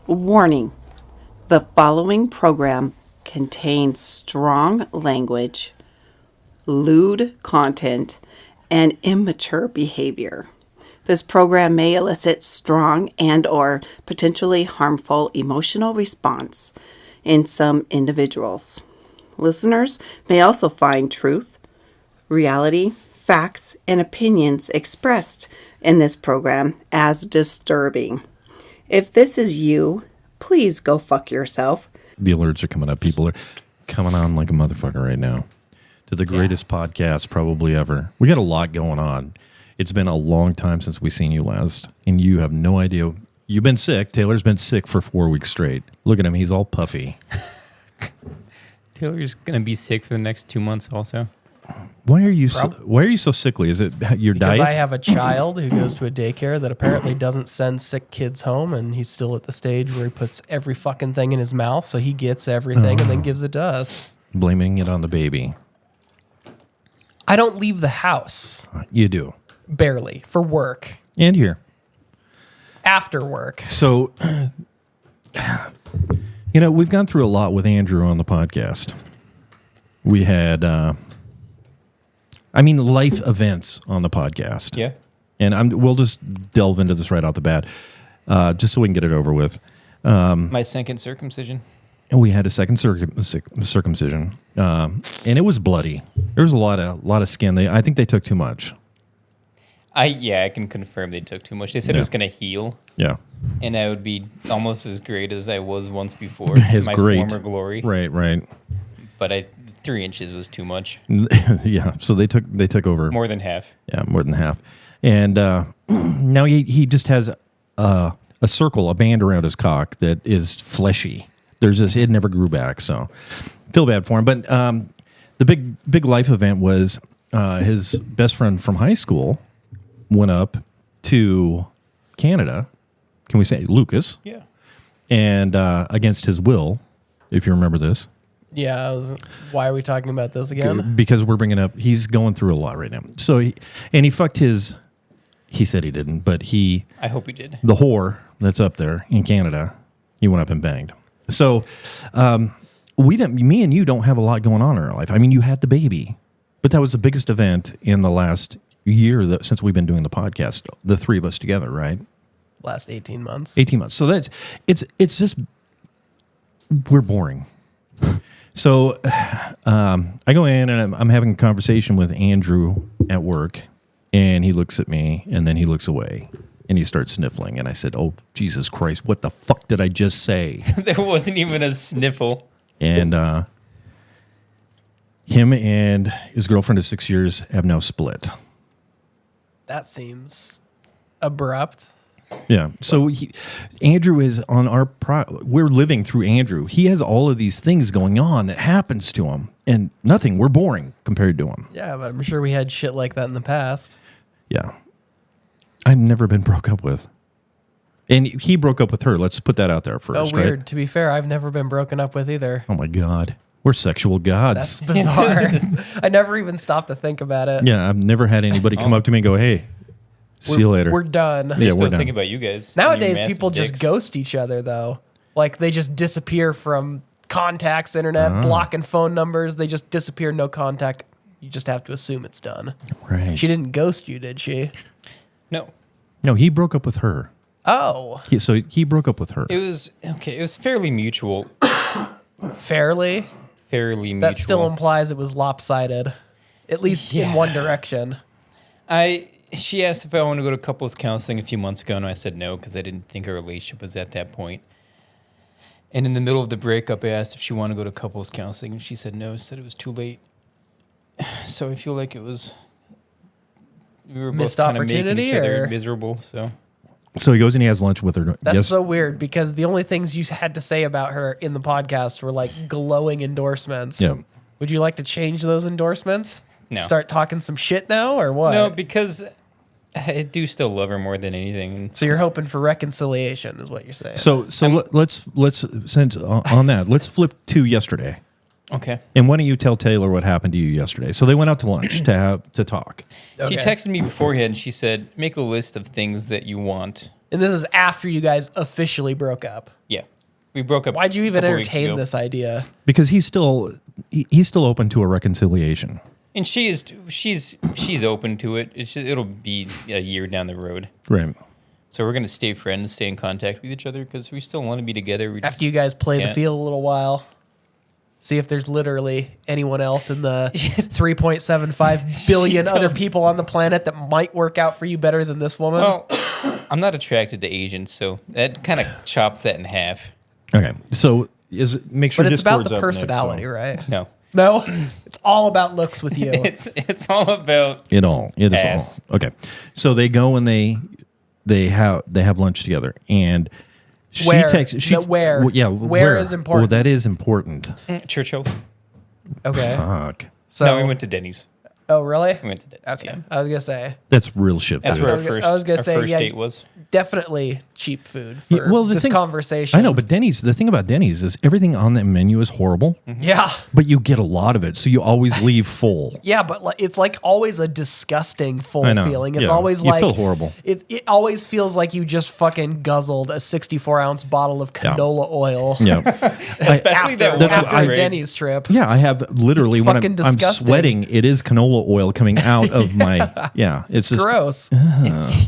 Warning: the following program contains strong language, lewd content, and immature behavior. This program may elicit strong and/or potentially harmful emotional response in some individuals. Listeners may also find truth, reality, facts, and opinions expressed in this program as disturbing. If this is you, please go fuck yourself. The alerts are coming up. People are coming on like a motherfucker right now to the greatest podcast probably ever. We got a lot going on. It's been a long time since we've seen you last, and you have no idea. You've been sick. Taylor's been sick for 4 weeks straight. Look at him. He's all puffy. Taylor's going to be sick for the next 2 months also. Why are you so sickly? Is it your Because diet? I have a child who goes to a daycare that apparently doesn't send sick kids home, and he's still at the stage where he puts every fucking thing in his mouth, so he gets everything and then gives it to us. Blaming it on the baby. I don't leave the house. You do. Barely. For work. And here. After work. So, we've gone through a lot with Andrew on the podcast. We had, life events on the podcast. Yeah. And we'll just delve into this right out the bat, just so we can get it over with. My second circumcision. And we had a second circumcision, and it was bloody. There was a lot of skin. I think they took too much. I can confirm they took too much. They said it was going to heal. Yeah. And I would be almost as great as I was once before. My former glory. Right. But 3 inches was too much. Yeah. So they took over. More than half. Yeah, more than half. And now he just has a circle, a band around his cock that is fleshy. It never grew back, so feel bad for him. But the big life event was his best friend from high school went up to Canada. Can we say Lucas? Yeah. And against his will, if you remember this. Yeah, why are we talking about this again? Because we're bringing up, he's going through a lot right now. So he fucked his, he said he didn't, but I hope he did. The whore that's up there in Canada, he went up and banged. So me and you don't have a lot going on in our life. I mean, you had the baby, but that was the biggest event in the last year since we've been doing the podcast, the three of us together, right? Last 18 months. 18 months. So it's just, we're boring. So I go in and I'm having a conversation with Andrew at work, and he looks at me and then he looks away and he starts sniffling. And I said, "Oh, Jesus Christ, what the fuck did I just say?" There wasn't even a sniffle. And him and his girlfriend of 6 years have now split. That seems abrupt. Yeah. So Andrew is on we're living through Andrew. He has all of these things going on that happens to him, and nothing. We're boring compared to him. Yeah, but I'm sure we had shit like that in the past. Yeah. I've never been broke up with. And he broke up with her. Let's put that out there first. Oh, weird. Right? To be fair, I've never been broken up with either. Oh my God. We're sexual gods. That's bizarre. I never even stopped to think about it. Yeah, I've never had anybody come up to me and go, "Hey, see you later." We're done. They Yeah, still we're done. think about you guys. Nowadays, and your people massive just dicks. ghost each other, though. Like, they just disappear from contacts, internet, blocking phone numbers. They just disappear, no contact. You just have to assume it's done. Right. She didn't ghost you, did she? No, he broke up with her. Oh. So he broke up with her. It was okay. It was fairly mutual. Fairly? Fairly mutual. That still implies it was lopsided, at least in one direction. She asked if I want to go to couples counseling a few months ago, and I said no because I didn't think our relationship was at that point. And in the middle of the breakup, I asked if she wanted to go to couples counseling, and she said no. Said it was too late. So I feel like we were both Missed kind of making opportunity, each other or? miserable. So he goes and he has lunch with her. That's so weird because the only things you had to say about her in the podcast were like glowing endorsements. Yeah. Would you like to change those endorsements? No. Start talking some shit now or what? No, because I do still love her more than anything. So you're hoping for reconciliation is what you're saying. So let's send on that. Let's flip to yesterday. Okay. And why don't you tell Taylor what happened to you yesterday? So they went out to lunch to talk. She texted me beforehand. She said, "Make a list of things that you want And this is after you guys officially broke up. Yeah. We broke up. Why'd you even a couple weeks entertain ago. this idea? Because he's still open to a reconciliation. And she's open to it. It'll be a year down the road. Right. So we're going to stay friends, stay in contact with each other because we still want to be together. After you guys play the can't. field a little while, see if there's literally anyone else in the 3.75 billion other people on the planet that might work out for you better than this woman. Well, I'm not attracted to Asians, so that kind of chops that in half. Okay. So make sure But it's about Discord's the up personality, next, right? No. No, it's all about looks with you. It's all about It is ass. all. Okay. So they go and they have lunch together, and she Where? texts. No, where? Well, yeah. Where is important? Well, that is important. Churchill's. Okay. Fuck. So, No, we went to Denny's. Oh, really? We went to Denny's. Okay. Yeah. I was gonna say That's real shit. That's food. where I was gonna say, our first yeah, date was. definitely cheap food Yeah, for the this thing- conversation. I know, but the thing about Denny's is everything on that menu is horrible, Yeah. but you get a lot of it, so you always leave full. Yeah, but it's like always a disgusting full I know. feeling. It's Yeah. always You like feel horrible. It always feels like you just fucking guzzled a 64-ounce bottle of canola oil. Yeah. Especially that one after upgrade. a Denny's trip. Yeah, I have literally It's when fucking I'm disgusting. sweating, it is canola oil coming out of my it's just Gross.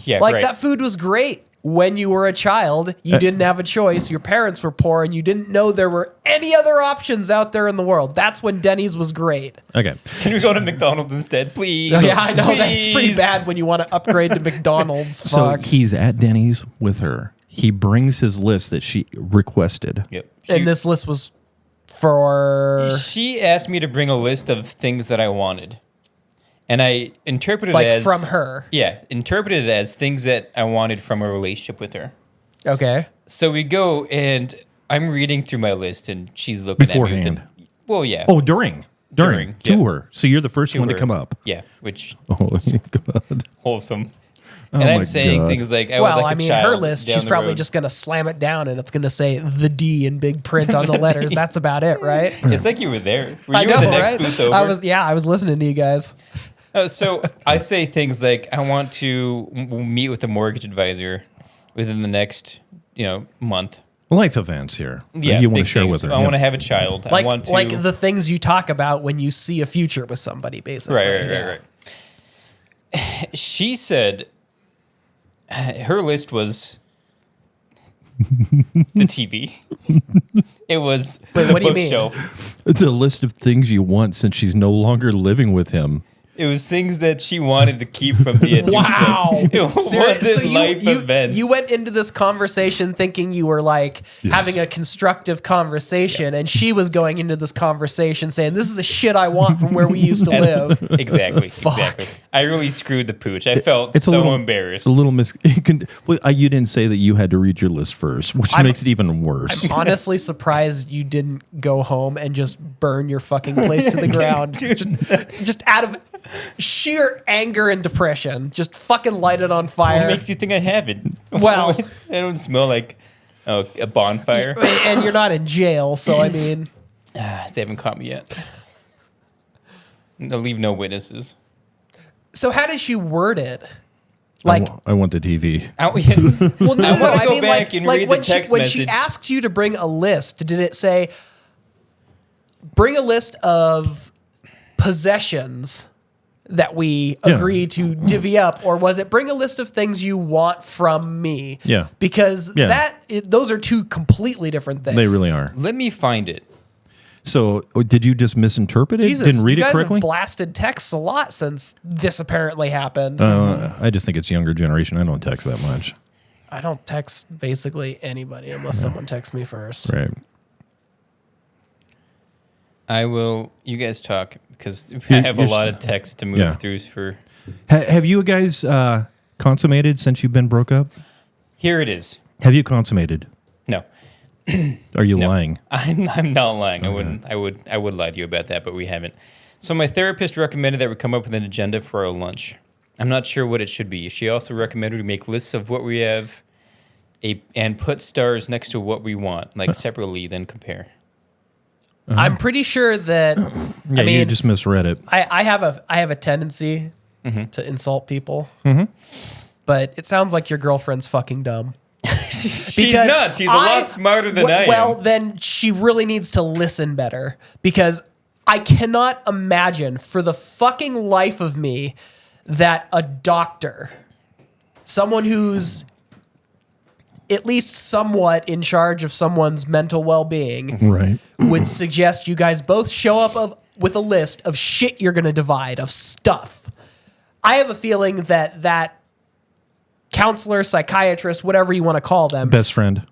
Yeah, Like right. that food was great when you were a child. You didn't have a choice. Your parents were poor and you didn't know there were any other options out there in the world. That's when Denny's was great. Okay. Can we go to McDonald's instead, please? Yeah, I know. That's pretty Please. bad when you want to upgrade to McDonald's. So Fuck. he's at Denny's with her. He brings his list that she requested. Yep. And this list was for She asked me to bring a list of things that I wanted. And I interpreted like it as from her. Yeah, interpreted it as things that I wanted from a relationship with her. Okay. So we go and I'm reading through my list and she's looking at me Beforehand. with the, well, yeah. Oh, during During, to yeah. her. So you're the first one to her. come up. Yeah, which Oh God. wholesome. Oh And my I'm saying God. things like, I would Well, like I a mean, child her list, down she's the probably road. just going to slam it down and it's going to say the D in big print on the letters. That's about it, right? It's like you were there. Were you I know, in the next right? booth over? I was listening to you guys. So I say things like, I want to meet with a mortgage advisor within the next, month. Life events here. that Yeah, you want to big share things. with her. I yeah. want to have a child. I Like, want to like the things you talk about when you see a future with somebody, basically. right. She said her list was the TV. It was Wait, the what do you mean? bookshelf. It's a list of things you want since she's no longer living with him. It was things that she wanted to keep from the adult Wow. books. It Seriously, wasn't life events. You went into this conversation thinking you were like having a constructive conversation, and she was going into this conversation saying, "This is the shit I want from where we used to live." Exactly. I really screwed the pooch. I felt It's so a little embarrassed. A little you didn't say that you had to read your list first, which makes it even worse. I'm honestly surprised you didn't go home and just burn your fucking place to the ground, just out of sheer anger and depression. Just fucking light it on fire. What makes you think I haven't? Well- I don't smell like a bonfire. And you're not in jail, so I mean, They haven't caught me yet. They'll leave no witnesses. so how did she word it? Like, I want the TV. well, no, I wanna I go mean, back and read the when text when she message. asked you to bring a list, did it say bring a list of possessions that we Yeah. agree to divvy up, or was it bring a list of things you want from me? Yeah. Because Yeah. those are two completely different things. They really are. Let me find it. So, did you just misinterpret it? Jesus, Didn't read you it guys correctly? have blasted texts a lot since this apparently happened. I just think it's younger generation. I don't text that much. I don't text basically anybody unless someone texts me first. Right. I will. You guys talk because I have a you're lot of text to move Yeah. through. For Have you guys consummated since you've been broke up? here it is. Have you consummated? No, Are you No. lying? I'm not lying. I would lie to you about that, but we haven't. So my therapist recommended that we come up with an agenda for our lunch. I'm not sure what it should be. She also recommended we make lists of what we have, and put stars next to what we want, like separately, then compare. I'm pretty sure that Yeah, I mean, you just misread it. I have a tendency to insult people. but it sounds like your girlfriend's fucking dumb. She's Because not. She's a lot smarter than I am. Well, then she really needs to listen better, because I cannot imagine for the fucking life of me that a doctor, someone who's at least somewhat in charge of someone's mental well-being, Right. would suggest you guys both show up with a list of shit you're going to divide, of stuff. I have a feeling that counselor, psychiatrist, whatever you want to call them, Best friend.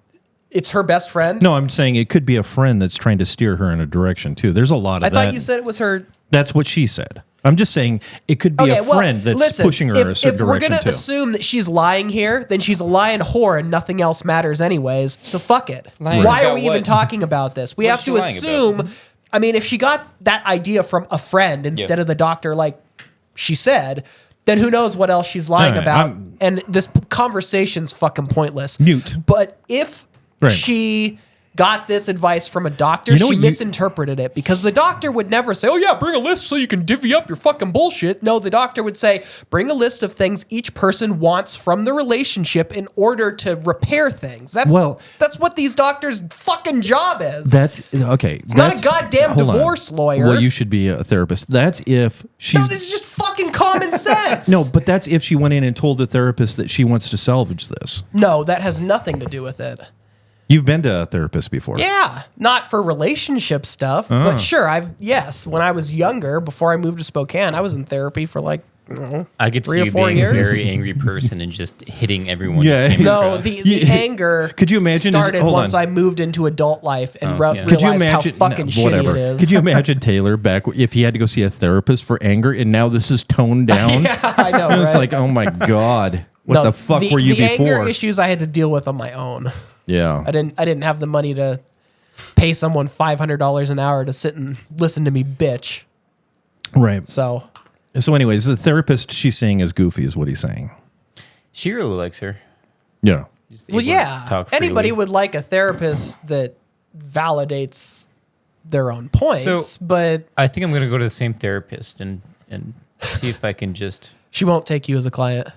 it's her best friend. No, I'm saying it could be a friend that's trying to steer her in a direction too. There's a lot of I that. thought you said it was her. That's what she said. I'm just saying it could be a friend that's listen, pushing her in a certain if we're direction gonna too. assume that she's lying here, then she's a lying whore and nothing else matters anyways. So fuck it. Lying Why are about we even what? talking about this? We What have is she to lying assume. I mean, if she got that idea from a friend instead of the doctor, like she said, then who knows what else she's lying All right, about? I'm- And this conversation's fucking pointless. Mute. But if Right. she got this advice from a doctor, You know she what you- misinterpreted it, because the doctor would never say, oh yeah, bring a list so you can divvy up your fucking bullshit. No, the doctor would say, bring a list of things each person wants from the relationship in order to repair things. That's what these doctors' fucking job is. That's okay. It's not a goddamn divorce lawyer. Well, you should be a therapist. That's if she's No, this is just fucking common sense. No, but that's if she went in and told the therapist that she wants to salvage this. No, that has nothing to do with it. You've been to a therapist before. Yeah, not for relationship stuff, but sure, when I was younger, before I moved to Spokane, I was in therapy for like, I don't know, I could 3 see or you 4 being years. a very angry person and just hitting everyone. Yeah. you came No, across. the anger Could you imagine? started hold once on. I moved into adult life and yeah. Could you realized imagine? how fucking shitty whatever. it is. Could you imagine Taylor back if he had to go see a therapist for anger, and now this is toned down? I know, And it's right? like, oh my god, what No, the fuck were you the before? anger issues I had to deal with on my own. Yeah. I didn't have the money to pay someone $500 an hour to sit and listen to me bitch. Right. So So, anyways, the therapist she's saying is goofy, is what he's saying. She really likes her. Yeah. Just well, able to yeah. talk freely. Anybody would like a therapist that validates their own points, So- but I think I'm going to go to the same therapist and see if I can just. she won't take you as a client.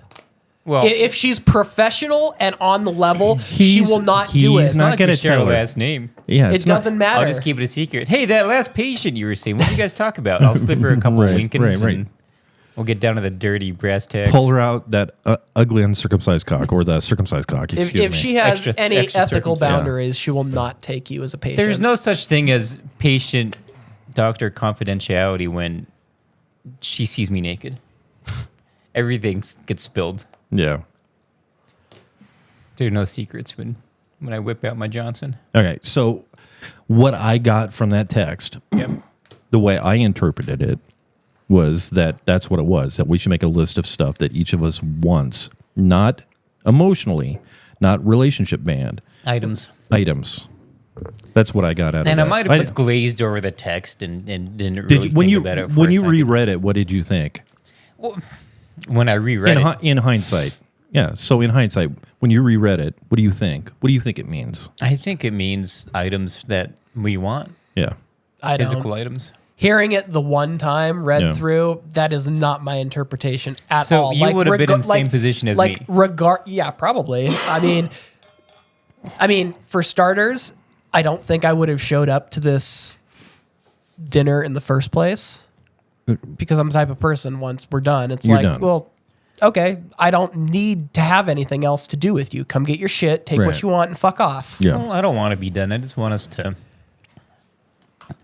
Well, If she's professional and on the level, she He's- will not he's do it. not it's not like gonna we share a tell her. last name. Yeah. It doesn't matter. I'll just keep it a secret. Hey, that last patient you were seeing, what did you guys talk about? I'll slip her a couple of Right, Lincolns right. and we'll get down to the dirty brass tacks. Pull her out that ugly uncircumcised cock, or the circumcised cock. If Excuse me. she has Extra- any extra ethical circumcised. boundaries, she will not take you as a patient. There's no such thing as patient-doctor confidentiality when she sees me naked. Everything gets spilled. Yeah. There are no secrets when I whip out my Johnson. Okay. So, what I got from that text, Yep. the way I interpreted it, was that that's what it was, that we should make a list of stuff that each of us wants, not emotionally, not relationship band Items. items. That's what I got out of And that. I might have just glazed over the text and didn't did really you, when think you about it for when a you second. reread it, what did you think? When I reread it, In hindsight. Yeah. So in hindsight, when you reread it, what do you think? What do you think it means? I think it means items that we want, Yeah. I don't. physical items. Hearing it the one time read Yeah. through, that is not my interpretation at So all. you would have been in the same position as me. Yeah, probably. I mean, for starters, I don't think I would have showed up to this dinner in the first place because I'm the type of person. Once we're done, it's You're like, done. well, okay, I don't need to have anything else to do with you. Come get your shit, take Right. what you want, and fuck off. Yeah. Well, I don't want to be done. I just want us to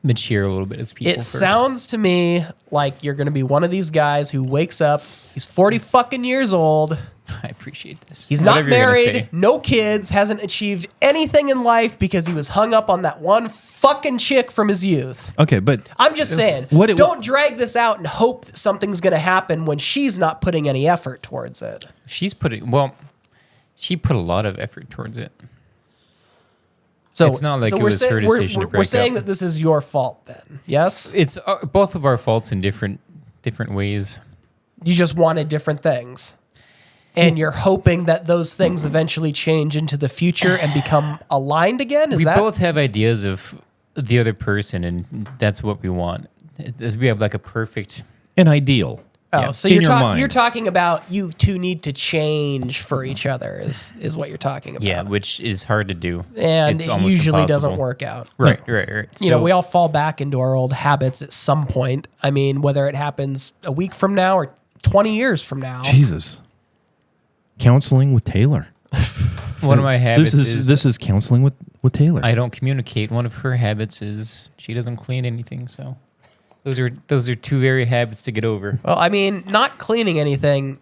mature a little bit as people. It first. sounds to me like you're going to be one of these guys who wakes up, he's 40 fucking years old, I appreciate this. he's not Whatever you're gonna married, say. no kids, hasn't achieved anything in life because he was hung up on that one fucking chick from his youth. Okay, but I'm just saying, don't drag this out and hope that something's going to happen when she's not putting any effort towards it. She put a lot of effort towards it. So It's not like it we're was her decision to we're break saying up. that this is your fault then. Yes? It's both of our faults in different ways. You just wanted different things. And you're hoping that those things eventually change into the future and become aligned again? We both have ideas of the other person, and that's what we want. We have like a perfect. an ideal. Oh, Yeah. so In your mind. you're talking about you two need to change for each other is what you're talking about. Yeah, which is hard to do. And It's it almost usually doesn't impossible. work out. Right. You know, we all fall back into our old habits at some point. I mean, whether it happens a week from now or 20 years from now. Jesus. Counseling with Taylor. one of my habits This is counseling with Taylor. I don't communicate. One of her habits is she doesn't clean anything. So those are two very habits to get over. Well, I mean, not cleaning anything,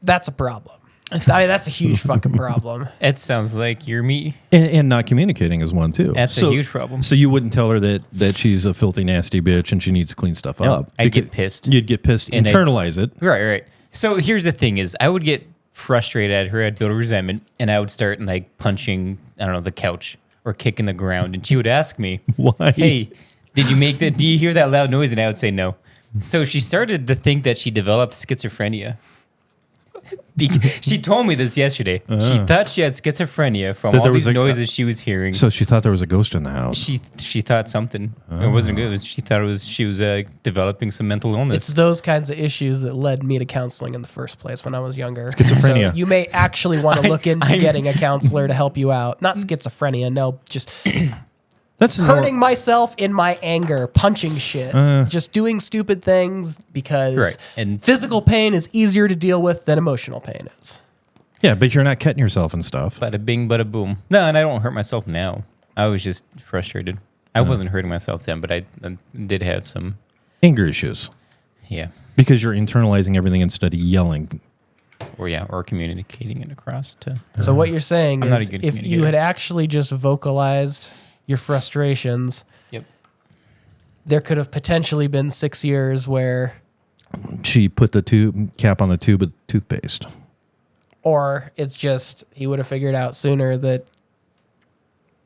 that's a problem. I mean, that's a huge fucking problem. That sounds like you're me. and not communicating is one too. That's a huge problem. So you wouldn't tell her that she's a filthy, nasty bitch and she needs to clean stuff up. I'd Because get pissed. You'd get pissed, And internalize it. Right. So here's the thing: is I would get frustrated at her. I'd build resentment, and I would start like punching, I don't know, the couch or kicking the ground, and she would ask me, Why? "Hey, did you make that? Do you hear that loud noise?" And I would say no. So she started to think that she developed schizophrenia. She told me this yesterday. She thought she had schizophrenia from That all there was these a- noises she was hearing. So she thought there was a ghost in the house. She thought something. It wasn't good. She thought she was developing some mental illness. It's those kinds of issues that led me to counseling in the first place when I was younger. Schizophrenia. So you may actually want to look into getting a counselor to help you out. Not schizophrenia, no, just That's hurting myself in my anger, punching shit, just doing stupid things because Right. And- physical pain is easier to deal with than emotional pain is. Yeah, but you're not cutting yourself and stuff. Bada bing, bada boom. No, and I don't hurt myself now. I was just frustrated. I wasn't hurting myself then, but I did have some. Anger issues. Yeah. Because you're internalizing everything instead of yelling. Or communicating it across to. So what you're saying I'm not is a good if you communicator. had actually just vocalized your frustrations, Yep. there could have potentially been 6 years where, She put the cap on the tube of toothpaste. or it's just he would have figured out sooner that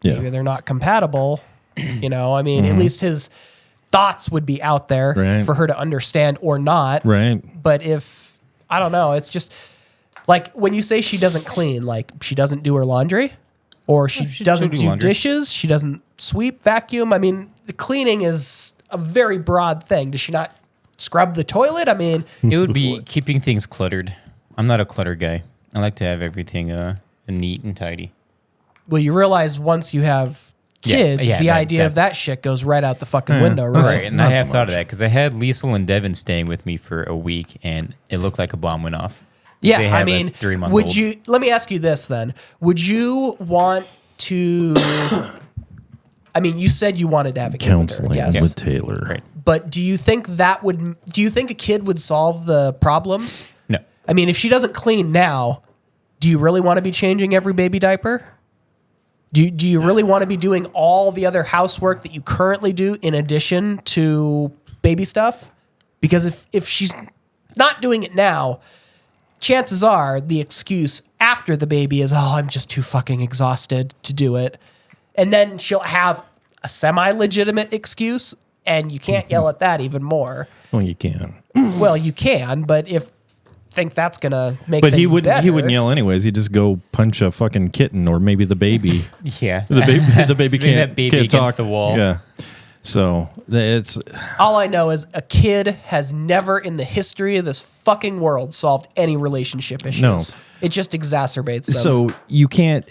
maybe Yeah. they're not compatible. You know, I mean, at least his thoughts would be out there Right. for her to understand or not. Right. But if, I don't know, it's just like when you say she doesn't clean, like she doesn't do her laundry or she she doesn't do do laundry. dishes, she doesn't sweep, vacuum. I mean, the cleaning is a very broad thing. Does she not scrub the toilet? I mean, It would be keeping things cluttered. I'm not a clutter guy. I like to have everything neat and tidy. well, you realize once you have kids, yeah, the idea of that's- that shit goes right out the fucking window, right? Right, and not I so have thought much. of that because I had Liesel and Devin staying with me for a week, and it looked like a bomb went off. Yeah, They I have a mean, 3-month-old. would you? Let me ask you this then: would you want to? I mean, you said you wanted to have a kid with her, Counseling yes. with Taylor. Right. But do you think that would? Do you think a kid would solve the problems? No. I mean, if she doesn't clean now, do you really want to be changing every baby diaper? Do you really want to be doing all the other housework that you currently do in addition to baby stuff? Because if she's not doing it now, chances are the excuse after the baby is, oh, I'm just too fucking exhausted to do it. And then she'll have a semi-legitimate excuse, and you can't yell at that even more. Well, you can. Well, you can, but if think that's gonna make But things he wouldn't. better, He wouldn't yell anyways. He'd just go punch a fucking kitten or maybe the baby. Yeah. The baby Swing can't. that baby can't against talk. the wall. Yeah. So it's All I know is a kid has never in the history of this fucking world solved any relationship issues. No. It just exacerbates them. so you can't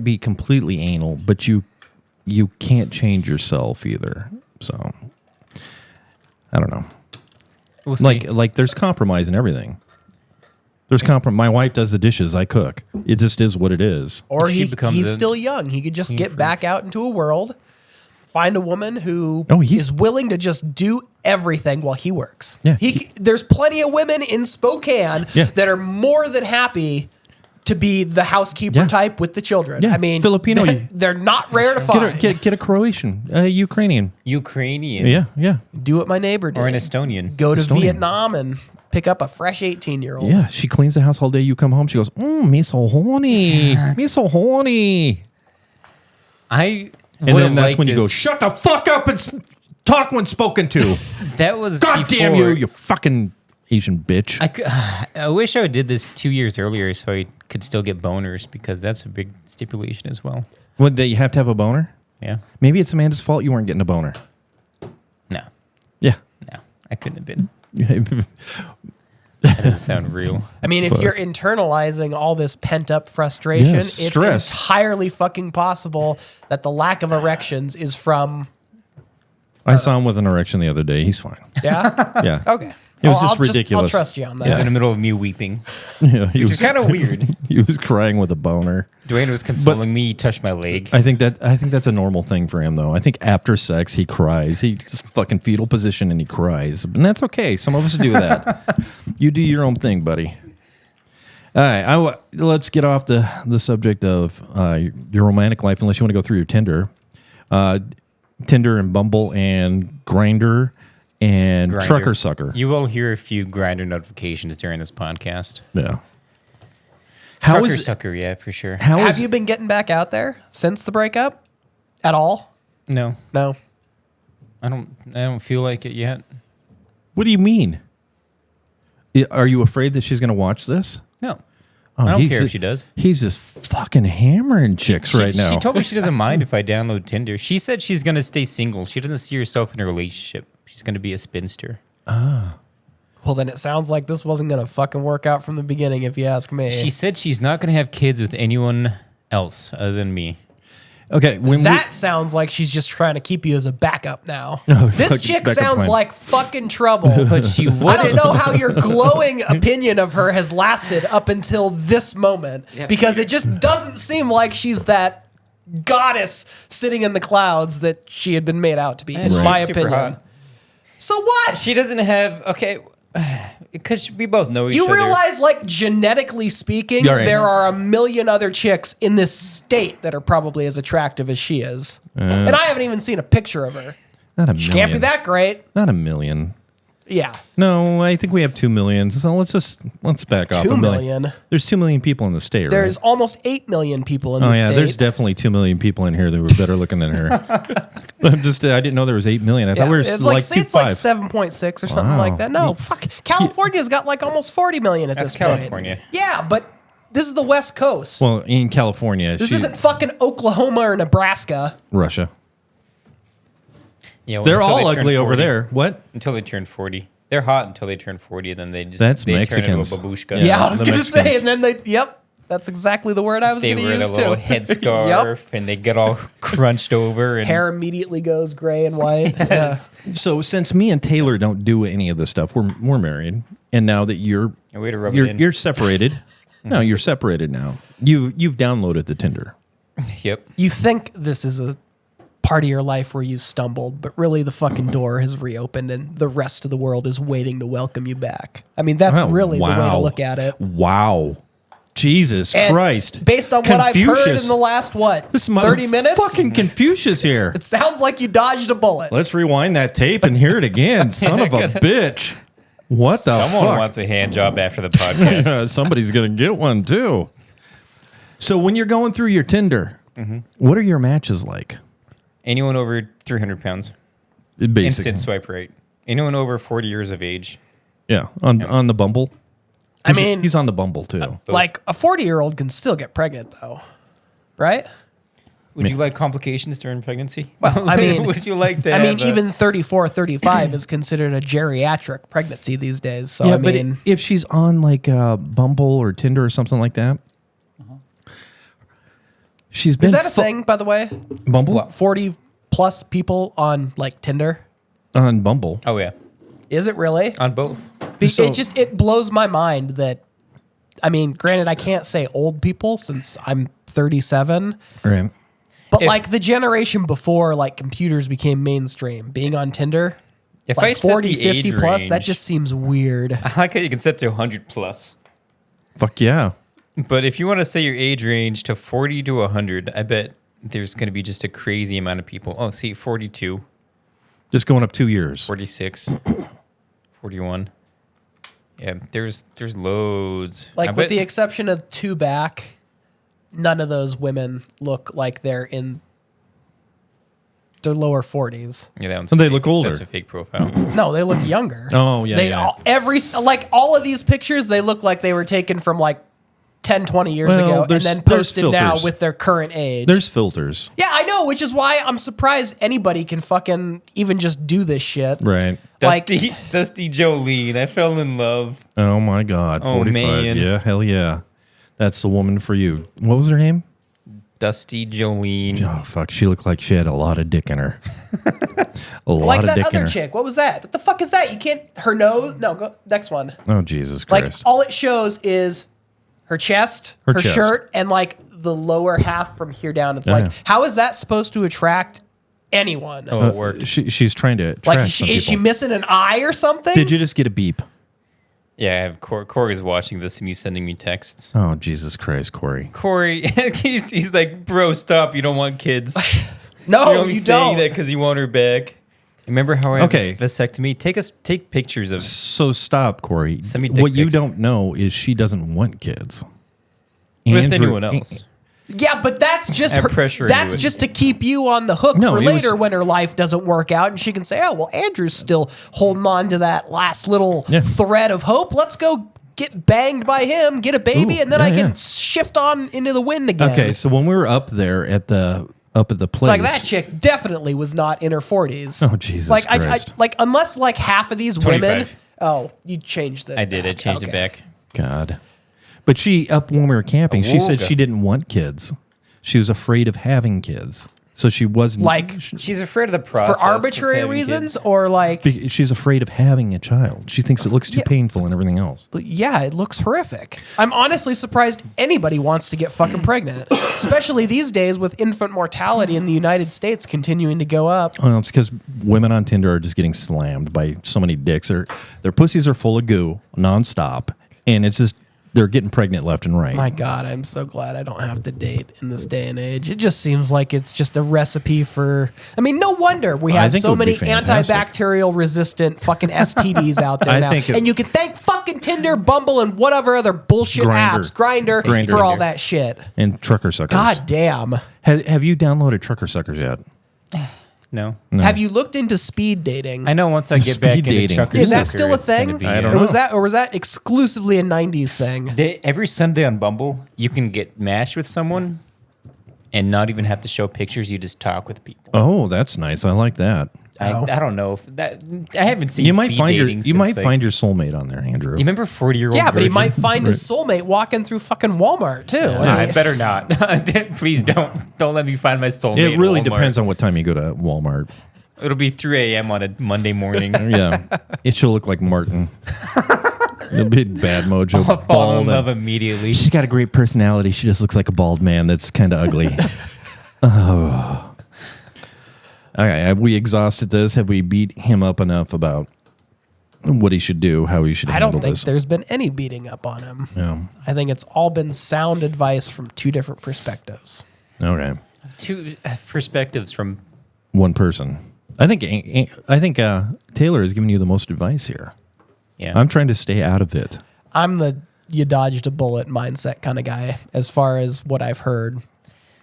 be completely anal, but you can't change yourself either. So I don't know. We'll see. Like there's compromise in everything. There's compromise. My wife does the dishes. I cook. It just is what it is. or If she becomes he's a still young. He could just get back out into a world, find a woman who He's- is willing to just do everything while he works. Yeah, There's plenty of women in Spokane Yeah. that are more than happy to be the housekeeper Yeah. type with the children. Yeah, I mean, Filipino. they're not rare to find. Get a Croatian, Ukrainian. Ukrainian Yeah. Do what my neighbor did. or an Estonian. Go to Estonian. Vietnam and pick up a fresh 18-year-old. Yeah, she cleans the house all day. You come home, she goes, me so horny. Me so horny. I And would then have that's liked when you go, this. shut the fuck up and talk when spoken to. That was God damn before. you fucking Asian bitch. I wish I did this 2 years earlier so I could still get boners because that's a big stipulation as well. Would that you have to have a boner? Yeah. Maybe it's Amanda's fault you weren't getting a boner. No. Yeah. No. I couldn't have been. That doesn't sound real. I mean, if you're internalizing all this pent up frustration, Yes, it's stress. entirely fucking possible that the lack of erections is from. I saw him with an erection the other day. He's fine. Yeah. Yeah. Okay. It was I'll just ridiculous. I'll trust you on He's in that. the middle of me weeping. Yeah, he Which is kind of weird. He was crying with a boner. Dwayne was consoling me. He touched my leg. I think that's a normal thing for him, though. I think after sex he cries. He just fucking fetal position and he cries, and that's okay. Some of us do that. You do your own thing, buddy. All right, let's get off the subject of your romantic life, unless you want to go through your Tinder, Tinder and Bumble and Grindr and Grindr. Trucker Sucker. You will hear a few Grindr notifications during this podcast. Yeah. Trucker Sucker, yeah, for sure. Have you been getting back out there since the breakup? At all? No, No. I don't feel like it yet. What do you mean? Are you afraid that she's going to watch this? No. Oh, I don't he's care just- if she does. He's just fucking hammering chicks right now. She told me she doesn't mind if I download Tinder. She said she's going to stay single. She doesn't see herself in a relationship. She's going to be a spinster. Well, then it sounds like this wasn't going to fucking work out from the beginning, if you ask me. She said she's not going to have kids with anyone else other than me. Okay, That sounds like she's just trying to keep you as a backup now. Oh, This fucking chick backup sounds plan. like fucking trouble. But she I don't wouldn't. know how your glowing opinion of her has lasted up until this moment, because it just doesn't seem like she's that goddess sitting in the clouds that she had been made out to be, in she's my super opinion. hot. So what? She doesn't have, okay, because we both know each You other. realize, like, genetically speaking, Yeah, right. there are a million other chicks in this state that are probably as attractive as she is. And I haven't even seen a picture of her. not a She million. can't be that great. Not a million. Yeah. No, I think we have 2 million. So let's back off 2 a million. There's 2 million people in the state, right? There's almost 8 million people in Oh the yeah, state. there's definitely 2 million people in here that were better looking than her. I didn't know there was 8 million. I thought we were it's like it's like 2.5. 7.6 or something Wow. like that. No, fuck. California's got like almost 40 million at That's this point. California. Yeah, but this is the West Coast. Well, in California, This isn't fucking Oklahoma or Nebraska. Russia. Yeah, well, They're until all they turn ugly over 40. there. What? Until they turn 40. They're hot until they turn 40, and then they just That's they Mexicans. turn into a babushka. Yeah, I was the going to say, Mexicans. and then yep, that's exactly the word I was They going to wear the use little too. headscarf, and they get all crunched over. And Hair immediately goes gray and white. Yeah. So since me and Taylor don't do any of this stuff, we're married, and now that you're A way to rub it in. you're separated. No, you're separated now. You've downloaded the Tinder. Yep. You think this is a part of your life where you stumbled, but really the fucking door has reopened and the rest of the world is waiting to welcome you back. I mean, that's Oh, really the way to wow. look at it. Wow. Jesus And Christ. based on what I've heard Confucius. in the last, This 30 minutes? Fucking Confucius here. It sounds like you dodged a bullet. Let's rewind that tape and hear it again. Son of a bitch. What the Someone fuck? wants a hand job after the podcast. Yeah, somebody's going to get one too. So when you're going through your Tinder, what are your matches like? Anyone over 300 pounds, Basically. instant swipe right. Anyone over 40 years of age, Yeah, on the Bumble. I mean, He's on the Bumble too. both. like a 40-year-old can still get pregnant though, right? Would you like complications during pregnancy? Well, I mean, would you like to? I mean, have a- even 34, 35 is considered a geriatric pregnancy these days. So Yeah, I mean, but if she's on like Bumble or Tinder or something like that, she's been is that a thing, by the way? Bumble What, 40 plus people on like Tinder? on Bumble. oh yeah, Is it really? on both. So- It blows my mind that, I mean, granted, I can't say old people since I'm 37, Right. but If- like the generation before like computers became mainstream, being on Tinder, If like I set 40, the 50 age plus, that range- just seems weird. I like how you can set to 100 plus. Fuck yeah. But if you want to say your age range to 40 to 100, I bet there's going to be just a crazy amount of people. Oh, see, 42, Just going up 2 years. 46, 41. Yeah, there's loads. I Like with bet- the exception of two back, none of those women look like they're in their lower 40s. yeah, that one's So they fake. look older. That's a fake profile. No, they look younger. Oh, yeah, They yeah. all, all of these pictures, they look like they were taken from like 10, 20 years Well, ago and there's- then there's posted now filters. with their current age. There's filters. Yeah, I know, which is why I'm surprised anybody can fucking even just do this shit. Right. Like, Dusty Jolene. I fell in love. Oh my God. Oh, 45. man. Yeah, hell yeah. That's the woman for you. What was her name? Dusty Jolene. Oh, fuck. She looked like she had a lot of dick in her. A lot like of that dick in other her. chick. What was that? What the fuck is that? You can't. Her nose? No, go next one. Oh, Jesus Like, Christ. all it shows is her chest, Her her chest. shirt, and like the lower half from here down. It's Yeah. like, how is that supposed to attract anyone? Oh, it worked. She's trying to attract like, some is she people. missing an eye or something? Did you just get a beep? Yeah, I have Corey's watching this and he's sending me texts. Oh, Jesus Christ, Corey. Corey, he's like, bro, stop. You don't want kids. No, You're only you saying don't. that because you want her back. Remember how I Okay. have a vasectomy? Take pictures of. So stop, Corey. Send me dick What you pics. don't know is she doesn't want kids. With anyone else. Yeah, but that's just Add her. pressure That's into it. just to keep you on the hook No, for it was- later when her life doesn't work out, and she can say, "Oh, well, Andrew's still holding on to that last little Yeah. thread of hope. Let's go get banged by him, get a baby, Ooh, and then yeah, I can yeah. shift on into the wind again." Okay, so when we were up there at the place, Like that chick definitely was not in her 40s. Oh, Jesus Like I Christ. like unless like half of these women. 25. Oh, you changed the. I did. I changed it Okay. back. God. But she up when we were camping, she said Awooga. she didn't want kids. She was afraid of having kids. So she wasn't Like She's afraid of the for process. arbitrary reasons, or like. she's afraid of having a child. She thinks it looks too painful and everything else. But yeah, it looks horrific. I'm honestly surprised anybody wants to get fucking pregnant, especially these days with infant mortality in the United States continuing to go up. Well, it's because women on Tinder are just getting slammed by so many dicks. Their pussies are full of goo nonstop, and it's just they're getting pregnant left and right. My God, I'm so glad I don't have to date in this day and age. It just seems like it's just a recipe for. I mean, no wonder we I have think it so would be many fantastic. antibacterial resistant fucking STDs out there I now. think it- And you can thank fucking Tinder, Bumble, and whatever other bullshit Grindr. apps, Grinder, Grindr. for all that shit. And trucker suckers. God damn. Have you downloaded trucker suckers yet? No. Have you looked into speed dating? I know once I get Speed back into dating. trucker Is that sucker, still a it's gonna thing? be, I don't Or know. was that exclusively a 90s thing? Every Sunday on Bumble, you can get matched with someone and not even have to show pictures. You just talk with people. Oh, that's nice. I like that. Oh. I don't know if that. I haven't seen. You might speed find dating you since, might like- find your soulmate on there, Andrew. You remember 40-year-old? Yeah, but he Virgin? might find his soulmate walking through fucking Walmart too. No, I better not. Please don't let me find my soulmate. It really at Walmart. depends on what time you go to Walmart. It'll be 3 a.m. on a Monday morning. Yeah, it should look like Martin. It'll be bad mojo. I'll fall in bald love and- immediately. She's got a great personality. She just looks like a bald man that's kind of ugly. Oh. Okay, have we exhausted this? Have we beat him up enough about what he should do, how he should I handle don't think this? there's been any beating up on him. Yeah. I think it's all been sound advice from two different perspectives. Okay. Two perspectives from. One person. I think Taylor has given you the most advice here. Yeah. I'm trying to stay out of it. I'm the you dodged a bullet mindset kind of guy as far as what I've heard.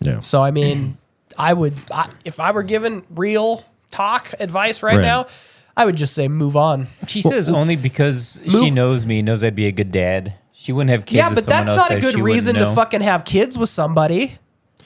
Yeah. So I mean, if I were given real talk advice right Right. now, I would just say move on. She says only because she knows me, knows I'd be a good dad. She wouldn't have kids. Yeah, with but someone that's else not a that good she reason wouldn't to know. fucking have kids with somebody.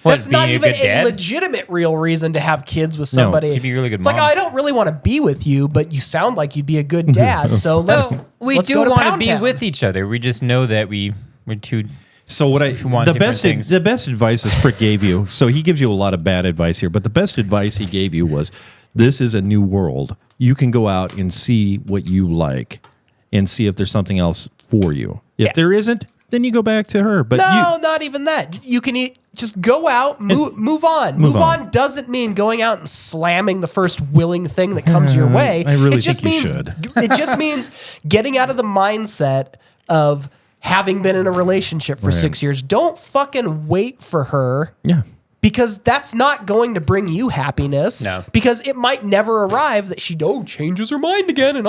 What, That's not being a even good a dad? legitimate real reason to have kids with somebody. You'd be a really good It's like, mom. oh, I don't really want to be with you, but you sound like you'd be a good dad. So let's We let's do go to want to Pound be Town. with each other. We just know that we're too. So what I want the different best things. the best advice this prick gave you. So he gives you a lot of bad advice here, but the best advice he gave you was, "This is a new world. You can go out and see what you like, and see if there's something else for you. If there isn't, then you go back to her." But No, not even that. You can just go out, move on. Move on doesn't mean going out and slamming the first willing thing that comes your way. I really it just think you means, should. It just means getting out of the mindset of having been in a relationship for Right. 6 years. Don't fucking wait for her. yeah, Because that's not going to bring you happiness. No. Because it might never arrive that she changes her mind again and